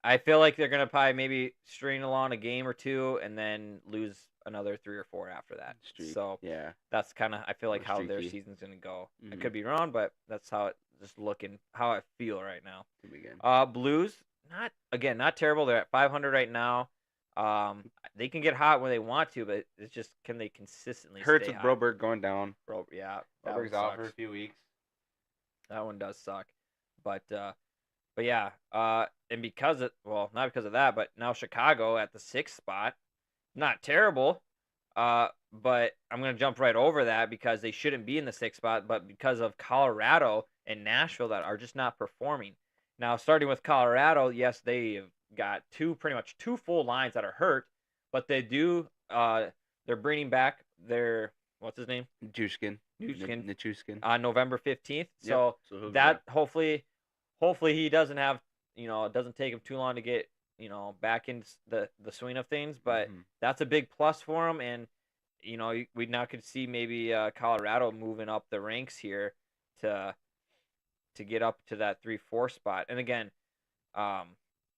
I feel like they're gonna probably maybe string along a game or two and then lose another 3 or 4 after that. Streak. So Yeah. that's kind of I feel like Or how their streaky. season's gonna go. I Mhm. could be wrong, but that's how it just looking how I feel right now. Could be good. Blues, not terrible. They're at 500 right now. They can get hot when they want to, but it's just can they consistently Hurts stay with hot? Broberg going down. Yeah, that one Broberg's out for a sucks. few weeks. That one does suck, but yeah, and not because of that, but now Chicago at the 6th spot, not terrible, but I'm gonna jump right over that because they shouldn't be in the 6th spot, but because of Colorado and Nashville that are just not performing. Now, starting with Colorado, yes, they've got pretty much two full lines that are hurt, but they're bringing back their what's his name? Nichushkin. Nichushkin. On November 15th. Yep. So So that hopefully he doesn't have, it doesn't take him too long to get, back in the swing of things, but that's a big plus for him. And, we now could see maybe Colorado moving up the ranks here to get up to that 3-4 spot. And again,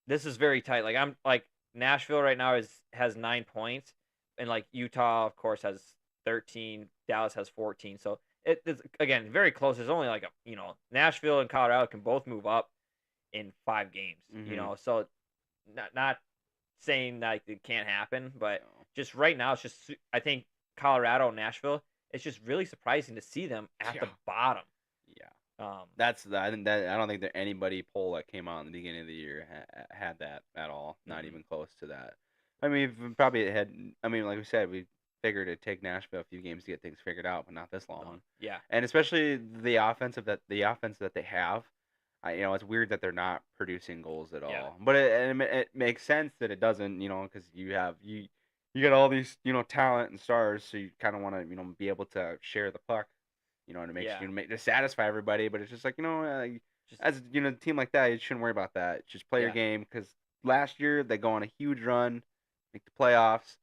this is very tight. Like Nashville right now has 9 points, and like Utah of course has 13, Dallas has 14. So it's again very close. There's only like Nashville and Colorado can both move up in 5 games. So not saying that it can't happen, but just right now it's just I think Colorado and Nashville. It's just really surprising to see them at the bottom. Yeah. I don't think that anybody poll that came out in the beginning of the year had that at all. Not even close to that. I mean, we've probably had. I mean, like we said, we figured it'd take Nashville a few games to get things figured out, but not this long. Yeah. And especially the offense that they have. It's weird that they're not producing goals at all. Yeah. But it makes sense that it doesn't. Because you got all these talent and stars, so you kind of want to be able to share the puck. To make to satisfy everybody, but it's just like as a team like that, you shouldn't worry about that. Just play your game because last year they go on a huge run, make the playoffs,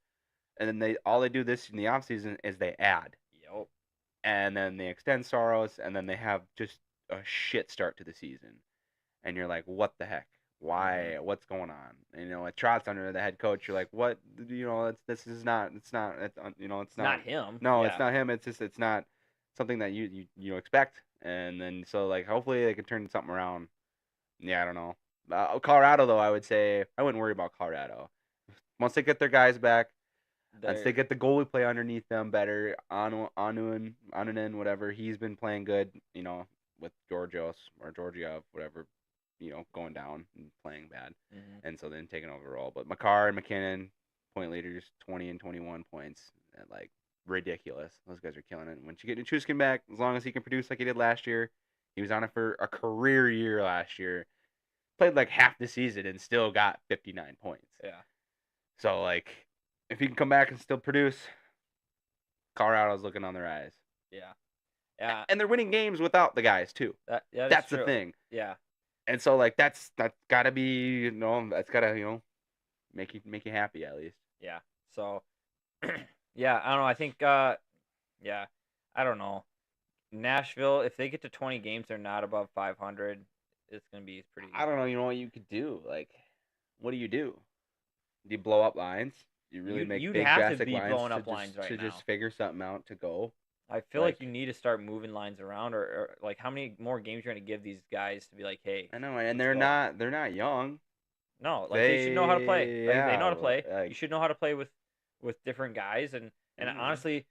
and then all they do this in the offseason is they add. Yep. And then they extend Soros, and then they have just a shit start to the season, and you're like, what the heck? Why? What's going on? And, at Trotz under the head coach, you're like, what? It's not him. No, it's not him. It's not something that you expect, and then so like hopefully they can turn something around. Yeah, I don't know. Colorado though, I would say I wouldn't worry about Colorado. Once they get their guys back, once they get the goalie play underneath them better, Anunen, whatever, he's been playing good. With Georgiev, whatever, going down and playing bad, and so then taking over all. But Makar and McKinnon, point leaders, 20 and 21 points, and like ridiculous. Those guys are killing it. Once you get Nichushkin back, as long as he can produce like he did last year, he was on it for a career year last year. Played like half the season and still got 59 points. Yeah. So like, if he can come back and still produce, Colorado's looking on the rise. Yeah. Yeah. And they're winning games without the guys too. That's the thing. Yeah. And so like that's gotta be that's gotta make you happy at least. Yeah. So yeah, I don't know. I think yeah, I don't know. Nashville, if they get to 20 games, they're not above 500. It's gonna be pretty. I don't know. You know what you could do? Like, what do? Do you blow up lines? Do you really make you'd big have to drastic be lines blowing to up just, lines right to now. just figure something out to go? I feel like you need to start moving lines around, or like how many more games you're gonna give these guys to be like, hey. I know, and they're not young. No, like they should know how to play. Like, they know how to play. Like, You should know how to play with different guys, and Mhm. honestly,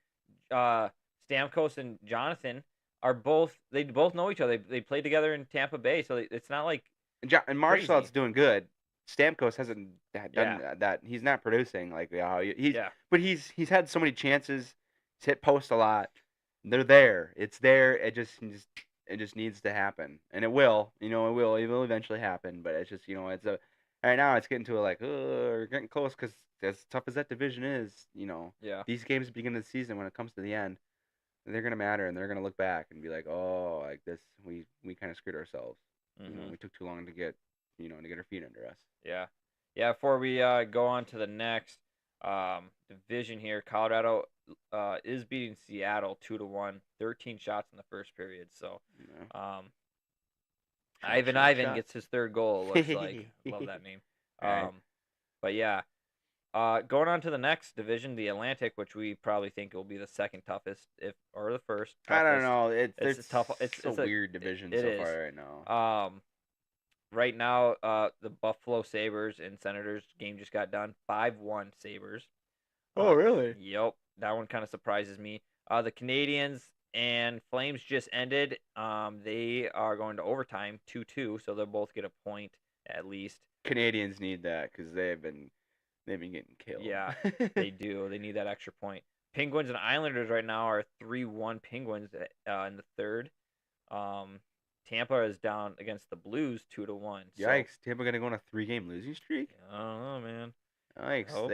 Stamkos and Jonathan are both know each other. They played together in Tampa Bay, so it's not like and Marshall's crazy. doing good. Stamkos hasn't done Yeah. that. He's not producing like he's. Yeah. But he's had so many chances. He's hit post a lot. They're there. It's there. It just needs to happen, and it will. It will. It will eventually happen. But it's just it's a right now. It's getting to like we're getting close because as tough as that division is, Yeah. these games at the beginning of the season when it comes to the end, they're gonna matter, and they're gonna look back and be like, oh, like this, we kind of screwed ourselves. Mhm. We took too long to get to get our feet under us. Yeah. Yeah. Before we go on to the next division here, Colorado is beating Seattle 2-1, 13 shots in the first period. So, Ivan gets his third goal. It looks like. Love that name. Right. But yeah, going on to the next division, the Atlantic, which we probably think will be the second toughest, or the first. Toughest. I don't know. It's a tough. It's a weird division so far right now. Right now, the Buffalo Sabres and Senators game just got done. 5-1 Sabres. Oh, really? Yep, that one kind of surprises me. The Canadians and Flames just ended. They are going to overtime 2-2, so they'll both get a point at least. Canadians need that because they've been getting killed. Yeah, they do. They need that extra point. Penguins and Islanders right now are 3-1 Penguins in the third. Tampa is down against the Blues 2-1. Yikes! Tampa gonna go on a 3-game losing streak? I don't know, man. Yikes!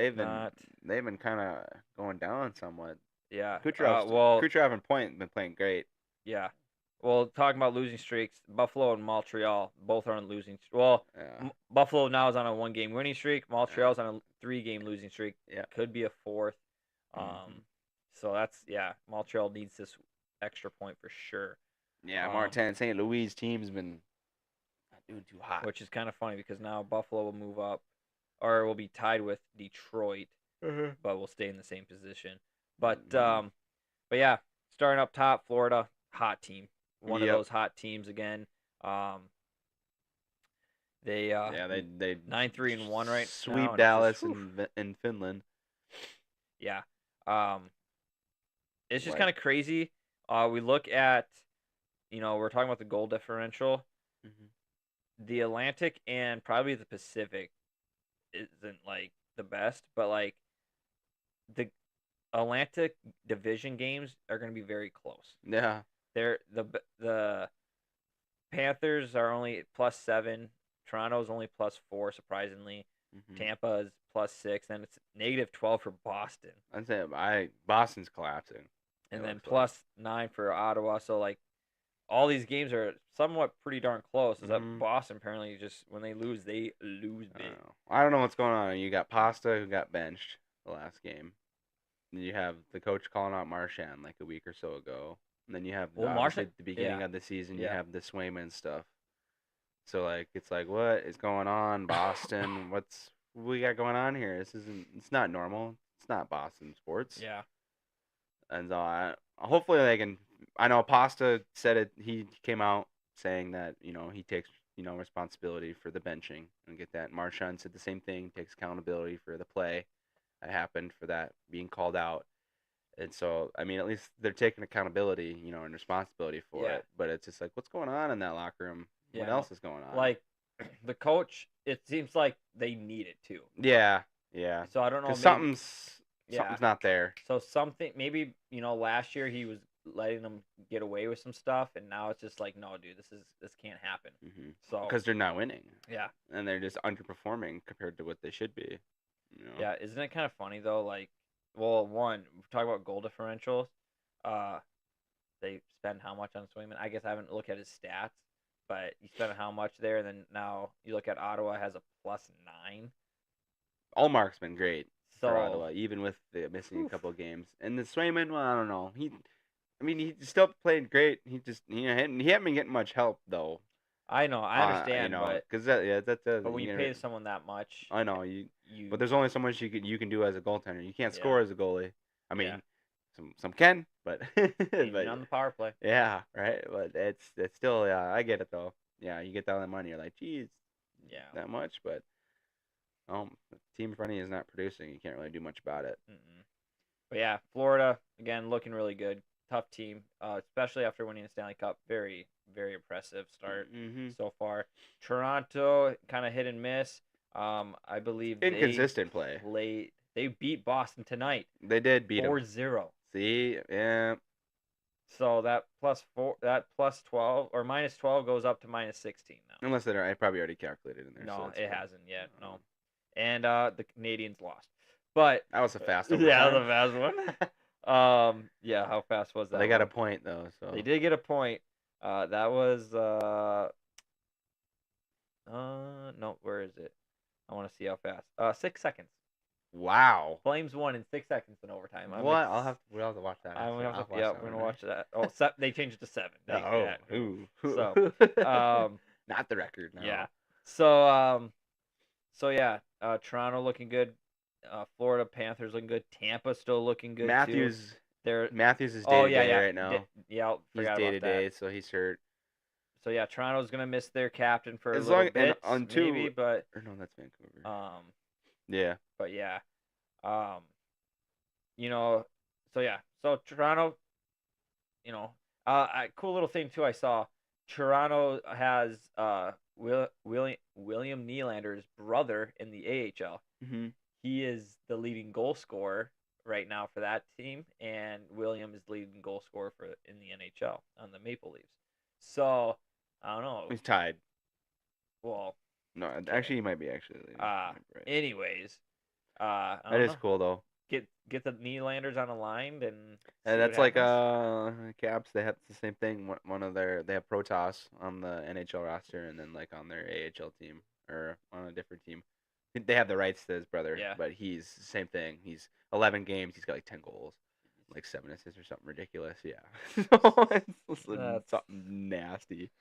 They've been kind of going down somewhat. Yeah. Kucherov and Point been playing great. Yeah. Well, talking about losing streaks, Buffalo and Montreal both are on losing. Well, Yeah. Buffalo now is on a 1-game winning streak. Montreal's on a 3-game losing streak. Yeah. Could be a fourth. Mhm. So that's Montreal needs this extra point for sure. Yeah, Martin St. Louis team's been not doing too hot. Which is kind of funny because now Buffalo will move up, or will be tied with Detroit, but will stay in the same position. But yeah, starting up top, Florida, hot team. One of those hot teams again. They 9-3-1 right sweep now. Dallas in Finland. Yeah. It's just kind of crazy. We look at, we're talking about the goal differential. Mm-hmm. The Atlantic and probably the Pacific isn't like the best, but like the Atlantic division games are going to be very close. Yeah. The Panthers are only +7. Toronto's only +4, surprisingly. Mm-hmm. Tampa is +6, and it's -12 for Boston. I'd say Boston's collapsing. And then +9 for Ottawa. So like all these games are somewhat pretty darn close. Is that Boston apparently just when they lose big. I don't know what's going on. You got Pasta who got benched the last game. And you have the coach calling out Marchand like a week or so ago. And then you have Marchand at the beginning of the season. You have the Swayman stuff. So like it's like what is going on, Boston? What we got going on here? It's not normal. It's not Boston sports. Yeah. And so hopefully they can. I know Pasta said it. He came out saying that he takes responsibility for the benching and get that. Marchand said the same thing. Takes accountability for the play that happened for that being called out. And so I mean at least they're taking accountability and responsibility for it. But it's just like what's going on in that locker room? What else is going on? Like the coach, it seems like they need it too. Yeah. So I don't know. Something's Yeah. Something's not there. So something maybe last year he was letting them get away with some stuff, and now it's just like, no, dude, this can't happen. So Because they're not winning. yeah, And they're just underperforming compared to what they should be. yeah. Isn't it kind of funny though? Like, well, one, we talk about goal differentials. They spend how much on Swayman? I guess I haven't looked at his stats, but you spend how much there, and then now you look at Ottawa has a +9. Allmark's been great So for Ottawa, even with the missing a couple of games. And the Swayman, well, I don't know. He's still playing great. He hadn't been getting much help though. I know, I understand, but because that's when you pay someone that much, I know but there's only so much you can do as a goaltender. You can't score as a goalie. I mean, some can, but even on the power play. Yeah, right. But it's still, yeah, I get it though. Yeah, you get that money, you're like, geez, Yeah. that much, but the team in front of you is not producing. You can't really do much about it. But yeah, Florida again looking really good. Tough team, especially after winning the Stanley Cup. Very, very impressive start so far. Toronto kind of hit and miss. I believe Inconsistent play. They beat Boston tonight. They did beat 4-0. See, yeah. So that +12 or -12 goes up to -16 now. Unless I probably already calculated in there. No, so it hasn't yet. No, and the Canadians lost, but that was a fast overtime. Yeah, the fast one. Yeah, how fast was that? They got a point though, so they did get a point. That was no, where is it? I want to see how fast. 6 seconds. Wow. Flames won in 6 seconds in overtime. We'll have to watch that. We're gonna watch that. Oh, they changed it to 7. So, So, not the record. No. Yeah. So, yeah. Toronto looking good. Florida Panthers looking good. Tampa still looking good Matthews. too. Matthews is day to day right now. He's day to day, so he's hurt. So yeah, Toronto's gonna miss their captain for a little bit, maybe, but or no, that's Vancouver. Yeah. But yeah, so yeah, so Toronto, cool little thing too. I saw Toronto has William Nylander's brother in the AHL. Mm-hmm. He is the leading goal scorer right now for that team, and William is leading goal scorer in the NHL on the Maple Leafs. So I don't know. He's tied. Well, no, actually, he might be actually. Right. Anyways, that is cool though. Get the Nylanders on a line and that's like Caps. They have the same thing. They have Protoss on the NHL roster, and then like on their AHL team or on a different team. They have the rights to his brother, but he's the same thing. He's 11 games. He's got like 10 goals, like 7 assists or something ridiculous. Yeah, so it's something nasty.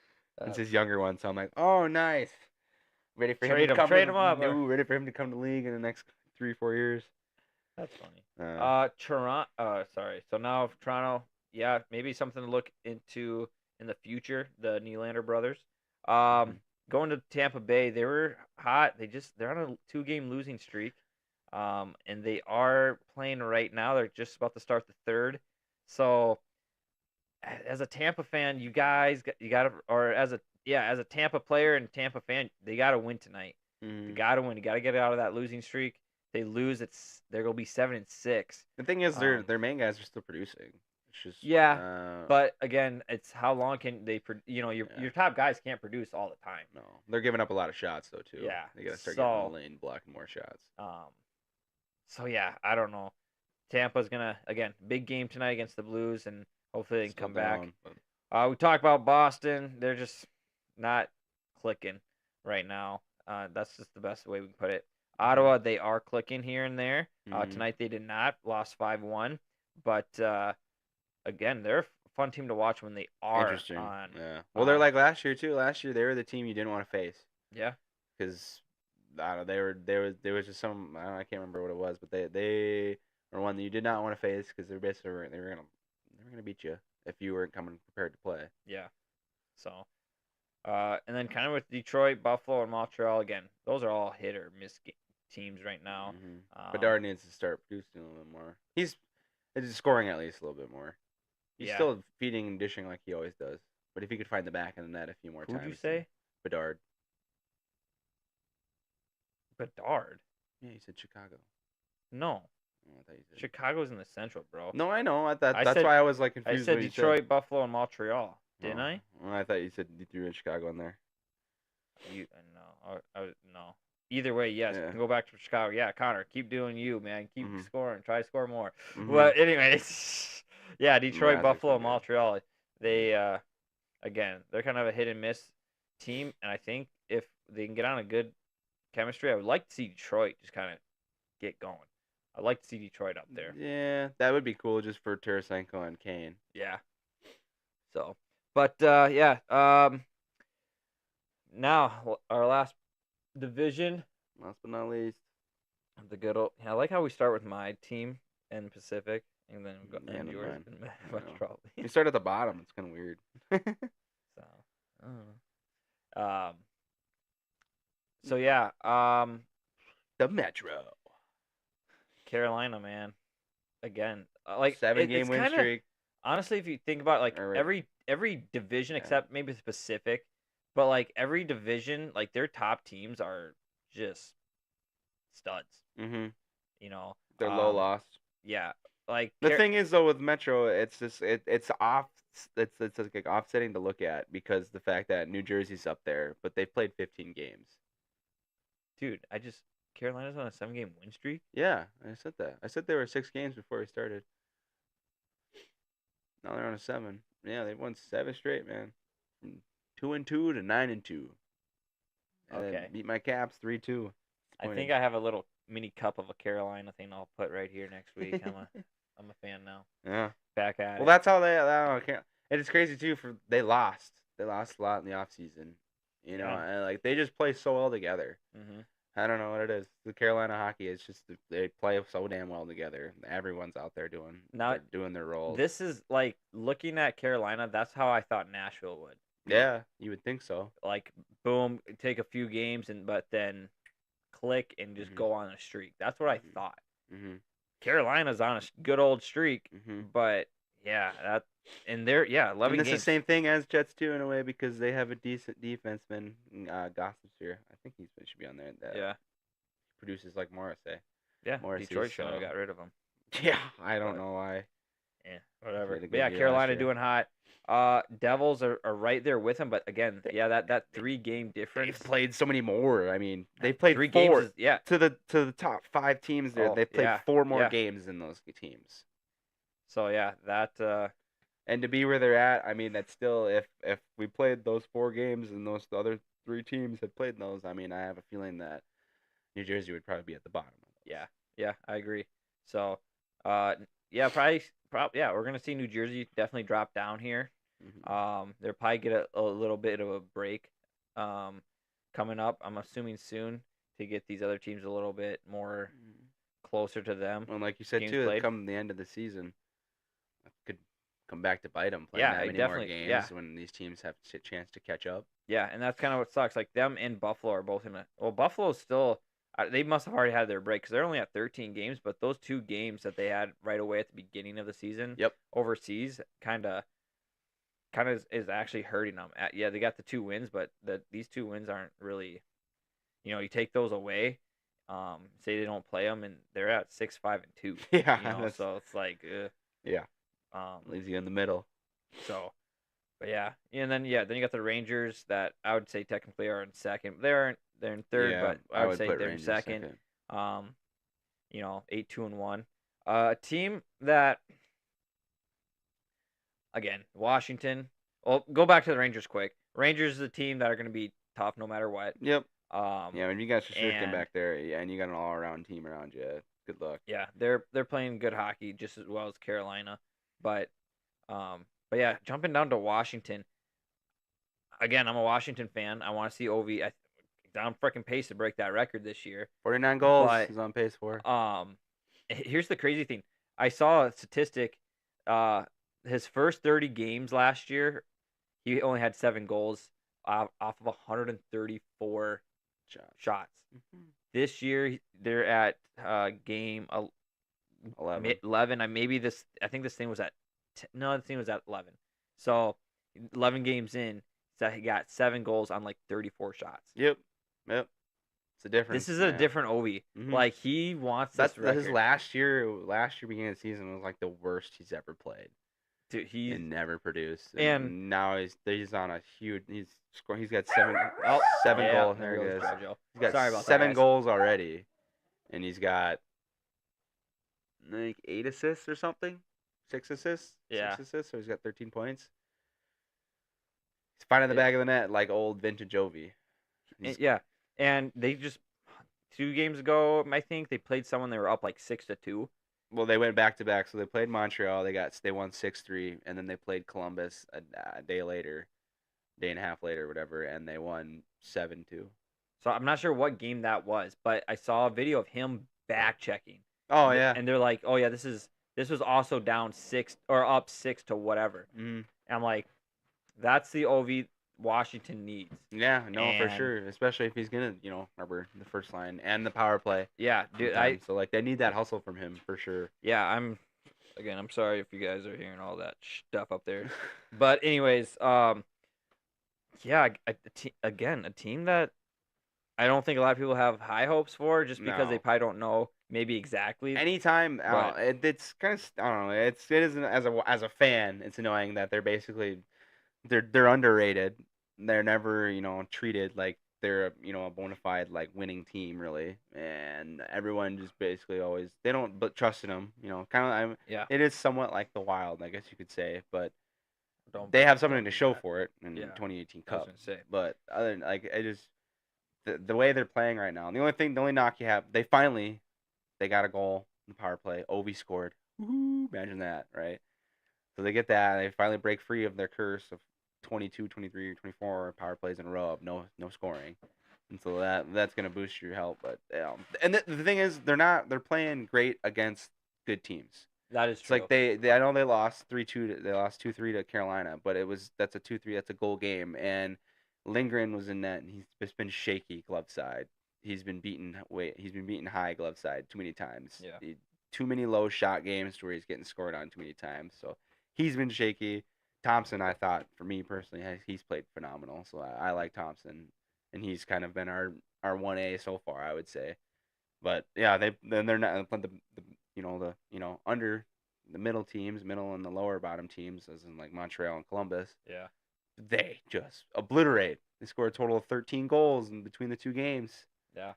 It's his younger one, so I'm like, oh, nice. Ready for him to come trade him up. Ready for him to come to the league in the next 3-4 years. That's funny. Toronto. Sorry. So now Toronto, yeah, maybe something to look into in the future. The Nylander brothers. Going to Tampa Bay, they were hot. They're on a 2-game losing streak, and they are playing right now. They're just about to start the third. So, as a Tampa fan, you got to, or as a Tampa player and Tampa fan, they got to win tonight. They got to win. You got to get out of that losing streak. They lose, they're gonna be 7-6. The thing is, their main guys are still producing. It's just, but again, it's how long can they? Your top guys can't produce all the time. No, they're giving up a lot of shots though too. Yeah, they gotta start getting in the lane, blocking more shots. So yeah, I don't know. Tampa's gonna big game tonight against the Blues, and hopefully they can come back. We talked about Boston. They're just not clicking right now. That's just the best way we can put it. Ottawa, they are clicking here and there. Tonight they did not, lost 5-1, but again, they're a fun team to watch when they are on. Yeah. Well, they're like last year too. Last year they were the team you didn't want to face. Yeah. Because I don't know, there was just some I can't remember what it was, but they were one that you did not want to face because they were gonna beat you if you weren't coming prepared to play. Yeah. So. And then kind of with Detroit, Buffalo, and Montreal again, those are all hit or miss teams right now. Bedard needs to start producing a little bit more. He's scoring at least a little bit more. He's still feeding and dishing like he always does. But if he could find the back of the net a few more times. Who'd you say? Bedard. Bedard? Yeah, you said Chicago. No. Oh, I thought you said. Chicago's in the Central, bro. No, I know. I thought I that's said why I was like I confused. said What you Detroit, Buffalo, and Montreal. said. Didn't I? Well, I thought you said you threw in Chicago in there. You no, no. Either way, yes. Yeah. Go back to Chicago. Yeah, Connor, keep doing you, man. Keep Mhm. scoring. Try to score more. Mhm. But anyways, yeah, Detroit, Mrazek's Buffalo, been good. Montreal. They again, they're kind of a hit and miss team, and I think if they can get on a good chemistry, I would like to see Detroit just kind of get going. I'd like to see Detroit up there. Yeah, that would be cool just for Tarasenko and Kane. Yeah. So, but yeah. Now our last division, Last but not least. the good old. I like how we start with my team and Pacific, and then we go And and then yours mine. and I know. Metro. You start at the bottom. It's kind of weird. So, I don't know. So yeah. The Metro. Carolina, man. Again, like 7-game it's win kinda, streak. honestly, if you think about it, like All right. every division Yeah. except maybe the Pacific, but like every division, like their top teams are just studs. Mm-hmm. You know, They're low loss. yeah. Like The thing is though with Metro, it's just it's off. It's like offsetting to look at because the fact that New Jersey's up there, but they've played 15 games. dude, Carolina's on a 7-game win streak. Yeah, I said that. I said there were 6 games before we started. Now they're on a 7. Yeah, they've won 7 straight, man. From 2-2 to 9-2. And Okay. then beat my Caps 3-2. I think I have a little mini cup of a Carolina thing I'll put right here next week. I'm a fan now. Yeah. Back at Well, it. that's how they. And it's crazy too. They lost. They lost a lot in the off season. You know, Yeah. and like they just play so well together. Mm-hmm. I don't know what it is. The Carolina hockey is just they play so damn well together. Everyone's out there doing their roles. This is like looking at Carolina. That's how I thought Nashville would. Yeah, you would think so. Like boom, take a few games but then click and just go on a streak. That's what I thought. Mm-hmm. Carolina's on a good old streak, Mm-hmm. but yeah, and they're 11 And it's games. the same thing as Jets too in a way because they have a decent defenseman, Gossip's here. I think he should be on there. Yeah. Produces like Morrissey. Yeah, Morrissey, Detroit shouldn't have got rid of him. Yeah, I don't know why. Yeah, whatever. Played a But yeah, good year Carolina last year. doing hot. Devils are right there with them, but again, that 3-game difference. They've played so many more. I mean, they played 3 4 games. Yeah, to the top 5 teams there. Oh, They played yeah, 4 more yeah. games than those teams. so yeah, that And to be where they're at, I mean, that's still if we played those 4 games and those other 3 teams had played those, I mean, I have a feeling that New Jersey would probably be at the bottom. yeah, I agree. So, yeah, probably, yeah, we're gonna see New Jersey definitely drop down here. Mm-hmm. They'll probably get a little bit of a break, coming up. I'm assuming soon to get these other teams a little bit more closer to them. Well, like you said games too, played. come the end of the season, could come back to bite them playing Yeah, that it many more definitely- games yeah. when these teams have a chance to catch up. Yeah, and that's kind of what sucks. Like them and Buffalo are both in a. Well, Buffalo's still. They must have already had their break because they're only at 13 games. But those 2 games that they had right away at the beginning of the season, Yep. overseas, kind of is actually hurting them. Yeah, they got the 2 wins, but these 2 wins aren't really. You take those away. Say they don't play them, and they're at 6-5-2. Yeah, So it's like, yeah, leaves you in the middle. So, but yeah, and then you got the Rangers that I would say technically are in second. They're in third, Yeah, but I would say put they're in Rangers second. 8-2-1. A team that, again, Washington. Well, go back to the Rangers quick. Rangers is a team that are going to be tough no matter what. Yep. Yeah, when you got Shesterkin and- back there, yeah, and you got an all-around team around you. Good luck. Yeah, they're playing good hockey just as well as Carolina, but yeah, jumping down to Washington. Again, I'm a Washington fan. I want to see Ovi. On freaking pace to break that record this year. 49 goals But, he's on pace for. Here's the crazy thing. I saw a statistic. His first 30 games last year, he only had 7 goals off of 134 shots. Mm-hmm. This year, they're at game 11. I think this thing was at. No, this thing was at 11. So 11 games in, so he got 7 goals on like 34 shots. Yep. It's a difference. This is a different Ovi. Mhm. Like he wants That's this record. his last year. Last year, beginning of the season, was like the worst he's ever played. Dude, And never produced. and now he's on a huge. He's got seven yeah, goals. there There goes it is. JoJo. He's got Sorry about that, 7 guys. goals already, and he's got like 8 assists or something. 6 assists. Yeah. 6 assists. So he's got 13 points. He's finding the back of the net like old vintage Ovi. Yeah, and they just 2 games ago, I think they played someone. They were up like 6-2. Well, they went back to back. So they played Montreal. They won 6-3, and then they played Columbus a day later, day and a half later, whatever, and they won 7-2. So I'm not sure what game that was, but I saw a video of him back checking. Oh yeah. And they're like, "Oh yeah, this was also down 6 or up 6 to whatever." Mm. And I'm like, that's the OV Washington needs. Yeah, no, for And- sure. Especially if he's gonna, remember the first line and the power play. Yeah, dude. sometimes. So like they need that hustle from him for sure. Yeah, I'm sorry if you guys are hearing all that stuff up there. But anyways, yeah, a team that I don't think a lot of people have high hopes for, just because they No. probably don't know maybe exactly. Anytime, But- it's kind of, I don't know. It isn't as a fan, it's annoying that they're basically they're underrated. They're never treated like they're a bona fide like winning team really, and everyone just basically always they don't but trust in them. Kind of. Yeah. It is somewhat like the Wild, I guess you could say, but Don't they have don't something do to show that. for it in Yeah. 2018 I was Cup. gonna say. But other than like it just the way they're playing right now. The only knock you have, they got a goal in the power play. Ovi scored. Woo-hoo, imagine that, right? So they get that. They finally break free of their curse of 22, 23, 24 power plays in a row of no scoring. And so that's gonna boost your help. But and the thing is, they're playing great against good teams. That is It's true. like they I know they lost 3-2. They lost 2-3 to Carolina, but that's a 2-3. That's a goal game. And Lindgren was in net, and he's just been shaky glove side. He's been beaten high glove side too many times. Yeah. Too many low shot games to where he's getting scored on too many times. So he's been shaky. Thompson, I thought, for me personally, he's played phenomenal. So I like Thompson, and he's kind of been our 1A so far, I would say. But yeah, they're not under the middle teams, middle and the lower bottom teams, as in like Montreal and Columbus. Yeah. They just obliterate. They score a total of 13 goals in between the 2 games. Yeah.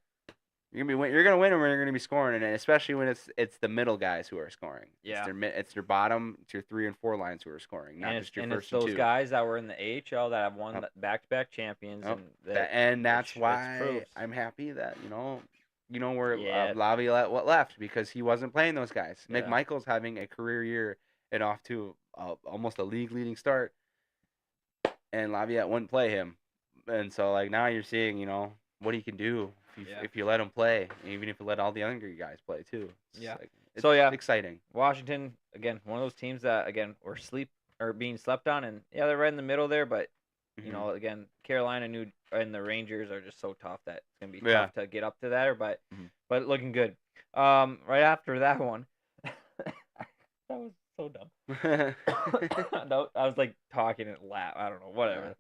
You're gonna win them, or you're gonna be scoring, and especially when it's the middle guys who are scoring. Yeah. It's their bottom, it's your 3 and 4 lines who are scoring, not just your first it's those 2. guys that were in the AHL that have won back-to-back champions, And that's it's why proves. I'm happy that where Yeah. Laviolette left, because he wasn't playing those guys. Yeah. McMichael's having a career year and off to almost a league leading start, and Laviolette wouldn't play him, and so like now you're seeing what he can do if you let him play, even if you let all the younger guys play too. It's exciting. Washington, again, one of those teams that were being slept on, and yeah, they're right in the middle there, but Mhm. again, Carolina and the Rangers are just so tough that it's gonna be Yeah. tough to get up to that, but Mhm. but looking good. Right after that one, that was so dumb. No, I was like talking and laugh. I don't know, whatever.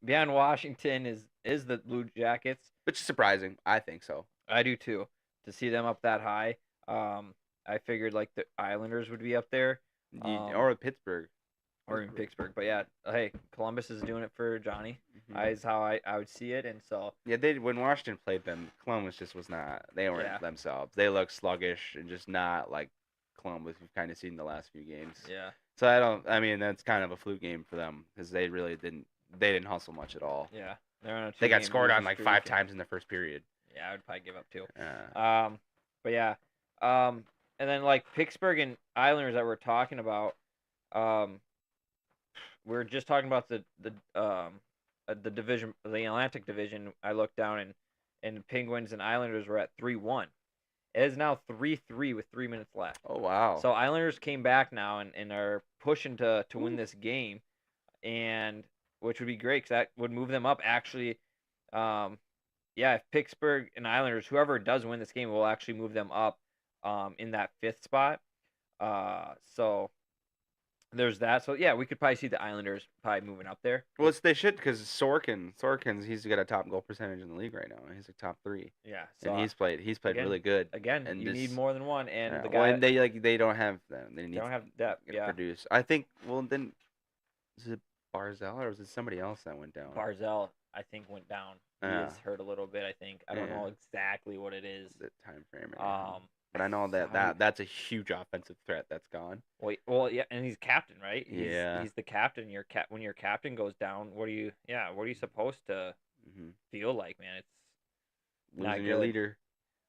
Beyond Washington is the Blue Jackets. Which is surprising. I think so. I do too. To see them up that high. I figured like the Islanders would be up there. Or Pittsburgh. Or in Pittsburgh. But yeah, hey, Columbus is doing it for Johnny. Mhm. Is how I would see it, and so Yeah, when Washington played them, Columbus just was not. They weren't themselves. They looked sluggish and just not like Columbus we've kind of seen the last few games. yeah. So I mean, that's kind of a fluke game for them because they really didn't. They didn't hustle much at all. Yeah. They're on a They got 2-game scored on losing like streak, 5 and- times in the first period. Yeah, I would probably give up too. Yeah. But yeah. And then like Pittsburgh and Islanders that we're talking about, we're just talking about the division, the Atlantic Division. I looked down and Penguins and Islanders were at 3-1. It is now 3-3 with 3 minutes left. Oh wow. So Islanders came back now and are pushing to win this game, and which would be great because that would move them up. Actually, if Pittsburgh and Islanders, whoever does win this game, will actually move them up in that 5th spot. So there's that. So yeah, we could probably see the Islanders probably moving up there. Well, they should because Sorkin's he's got a top goal percentage in the league right now. He's like top 3, Yeah. and So he's played again, really good. again, And you need just more than one, and the well, guy and they don't have that. They they need don't to have that. get Yeah, produce. I think. Well, then is it Barzell or was it somebody else that went down? Barzell I think went down. He is hurt a little bit. I think I don't know exactly what it is. The time frame. But I know that's a huge offensive threat that's gone. Well, yeah, and he's captain, right? Yeah. He's the captain. When your captain goes down, what are you supposed to feel like, man? It's not Losing your good. leader.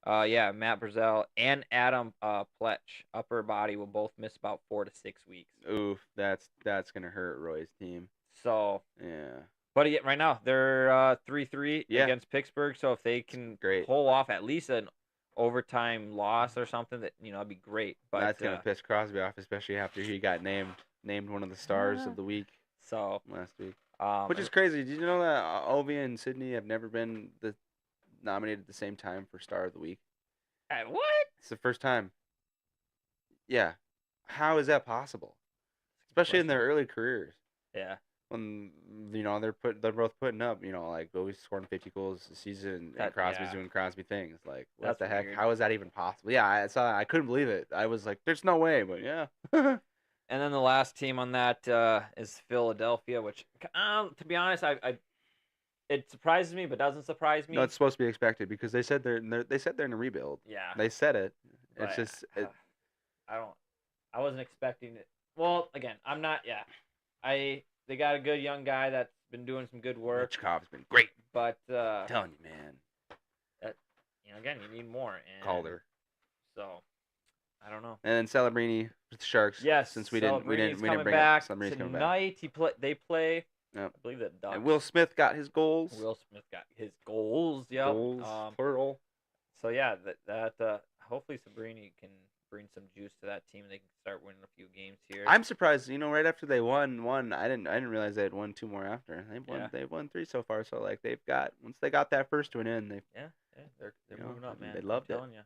Yeah, Matt Barzell and Adam Pletch, upper body, will both miss about 4 to 6 weeks. Oof, that's gonna hurt Roy's team. So yeah, but right now they're 3-3 against Pittsburgh. So if they can pull off at least an overtime loss or something, that that'd be great. But that's gonna piss Crosby off, especially after he got named one of the stars of the week. So last week, which is crazy. Did you know that Ovi and Sydney have never been nominated at the same time for Star of the Week? What? It's the first time. Yeah, how is that possible? Especially in their early careers. Yeah. When they're both putting up, like always scoring 50 goals a season, and Crosby's doing Crosby things. Like, what the heck? Weird. How is that even possible? Yeah, I saw that. I couldn't believe it. I was like, there's no way, but yeah. And then the last team on that is Philadelphia, which, to be honest, it surprises me, but doesn't surprise me. No, it's supposed to be expected because they said they're in a rebuild. Yeah. They said it. It's But just I wasn't expecting it. Well, again, I'm not. Yeah, they got a good young guy that's been doing some good work. Mitchkov's been great. But I'm telling you, man. That again, you need more. And Calder. So I don't know. And then Celebrini with the Sharks. Yes, since we didn't bring back up Celebrini's coming tonight. They play. Yep. I believe the Ducks. And Will Smith got his goals. Will Smith got his goals. Yep. Goals. Plural. So yeah, that hopefully Sabrini can bring some juice to that team. They can start winning a few games here. I'm surprised. Right after they won, I didn't realize they had won 2 more after. They've won 3 so far. So like once they got that first one in, they're moving up, man. They loved it. I'm telling you,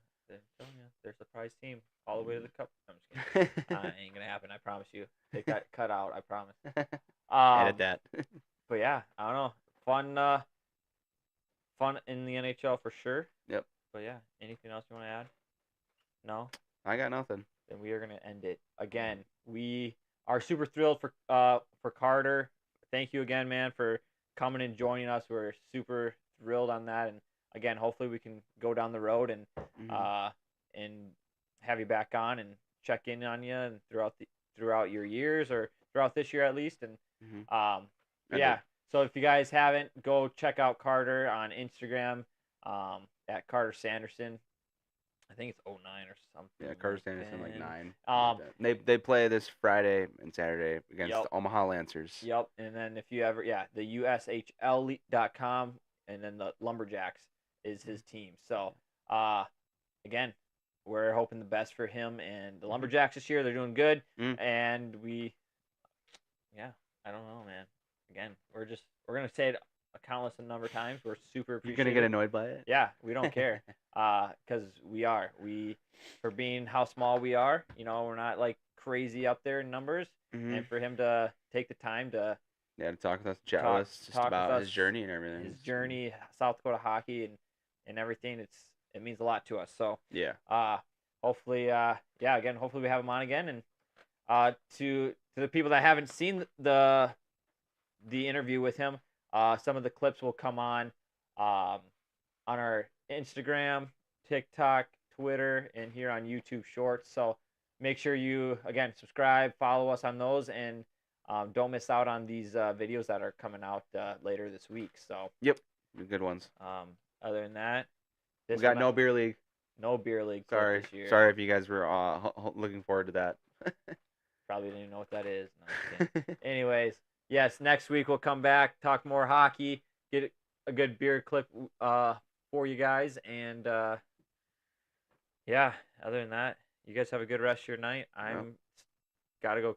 they're a surprise team all the way to the cup. I'm just kidding. Ain't gonna happen. I promise you. They got cut out. I promise. Edit that. But yeah, I don't know. Fun in the NHL for sure. Yep. But yeah, anything else you want to add? No. I got nothing. Then we are gonna end it. Again, we are super thrilled for Carter. Thank you again, man, for coming and joining us. We're super thrilled on that, and again, hopefully we can go down the road and have you back on and check in on you and throughout your years or throughout this year at least. And yeah. So if you guys haven't, go check out Carter on Instagram at Carter Sanderson. I think it's 09 or something. Yeah, Carter Sanderson, like 9. They play this Friday and Saturday against the Omaha Lancers. Yep. And then if you ever, the USHL.com, and then the Lumberjacks is his team. So, again, we're hoping the best for him and the Lumberjacks this year. They're doing good. And I don't know, man. Again, we're going to say it a countless number of times. We're super appreciative. You're going to get annoyed by it? Yeah, we don't care. Because for being how small we are, we're not like crazy up there in numbers. And for him to take the time to talk with us, chat with us just about his journey and everything. His journey, South Dakota hockey and everything. It means a lot to us. So yeah. Hopefully, hopefully we have him on again. And to the people that haven't seen the interview with him, some of the clips will come on our Instagram, TikTok, Twitter, and here on YouTube Shorts. So make sure you, again, subscribe, follow us on those, and don't miss out on these videos that are coming out later this week. So yep, good ones. Other than that, we got no beer league. No beer league. Sorry, this year. Sorry if you guys were looking forward to that. Probably didn't even know what that is. No, anyways, yes, next week we'll come back, talk more hockey, get a good beer clip for you guys, and other than that, you guys have a good rest of your night. Gotta go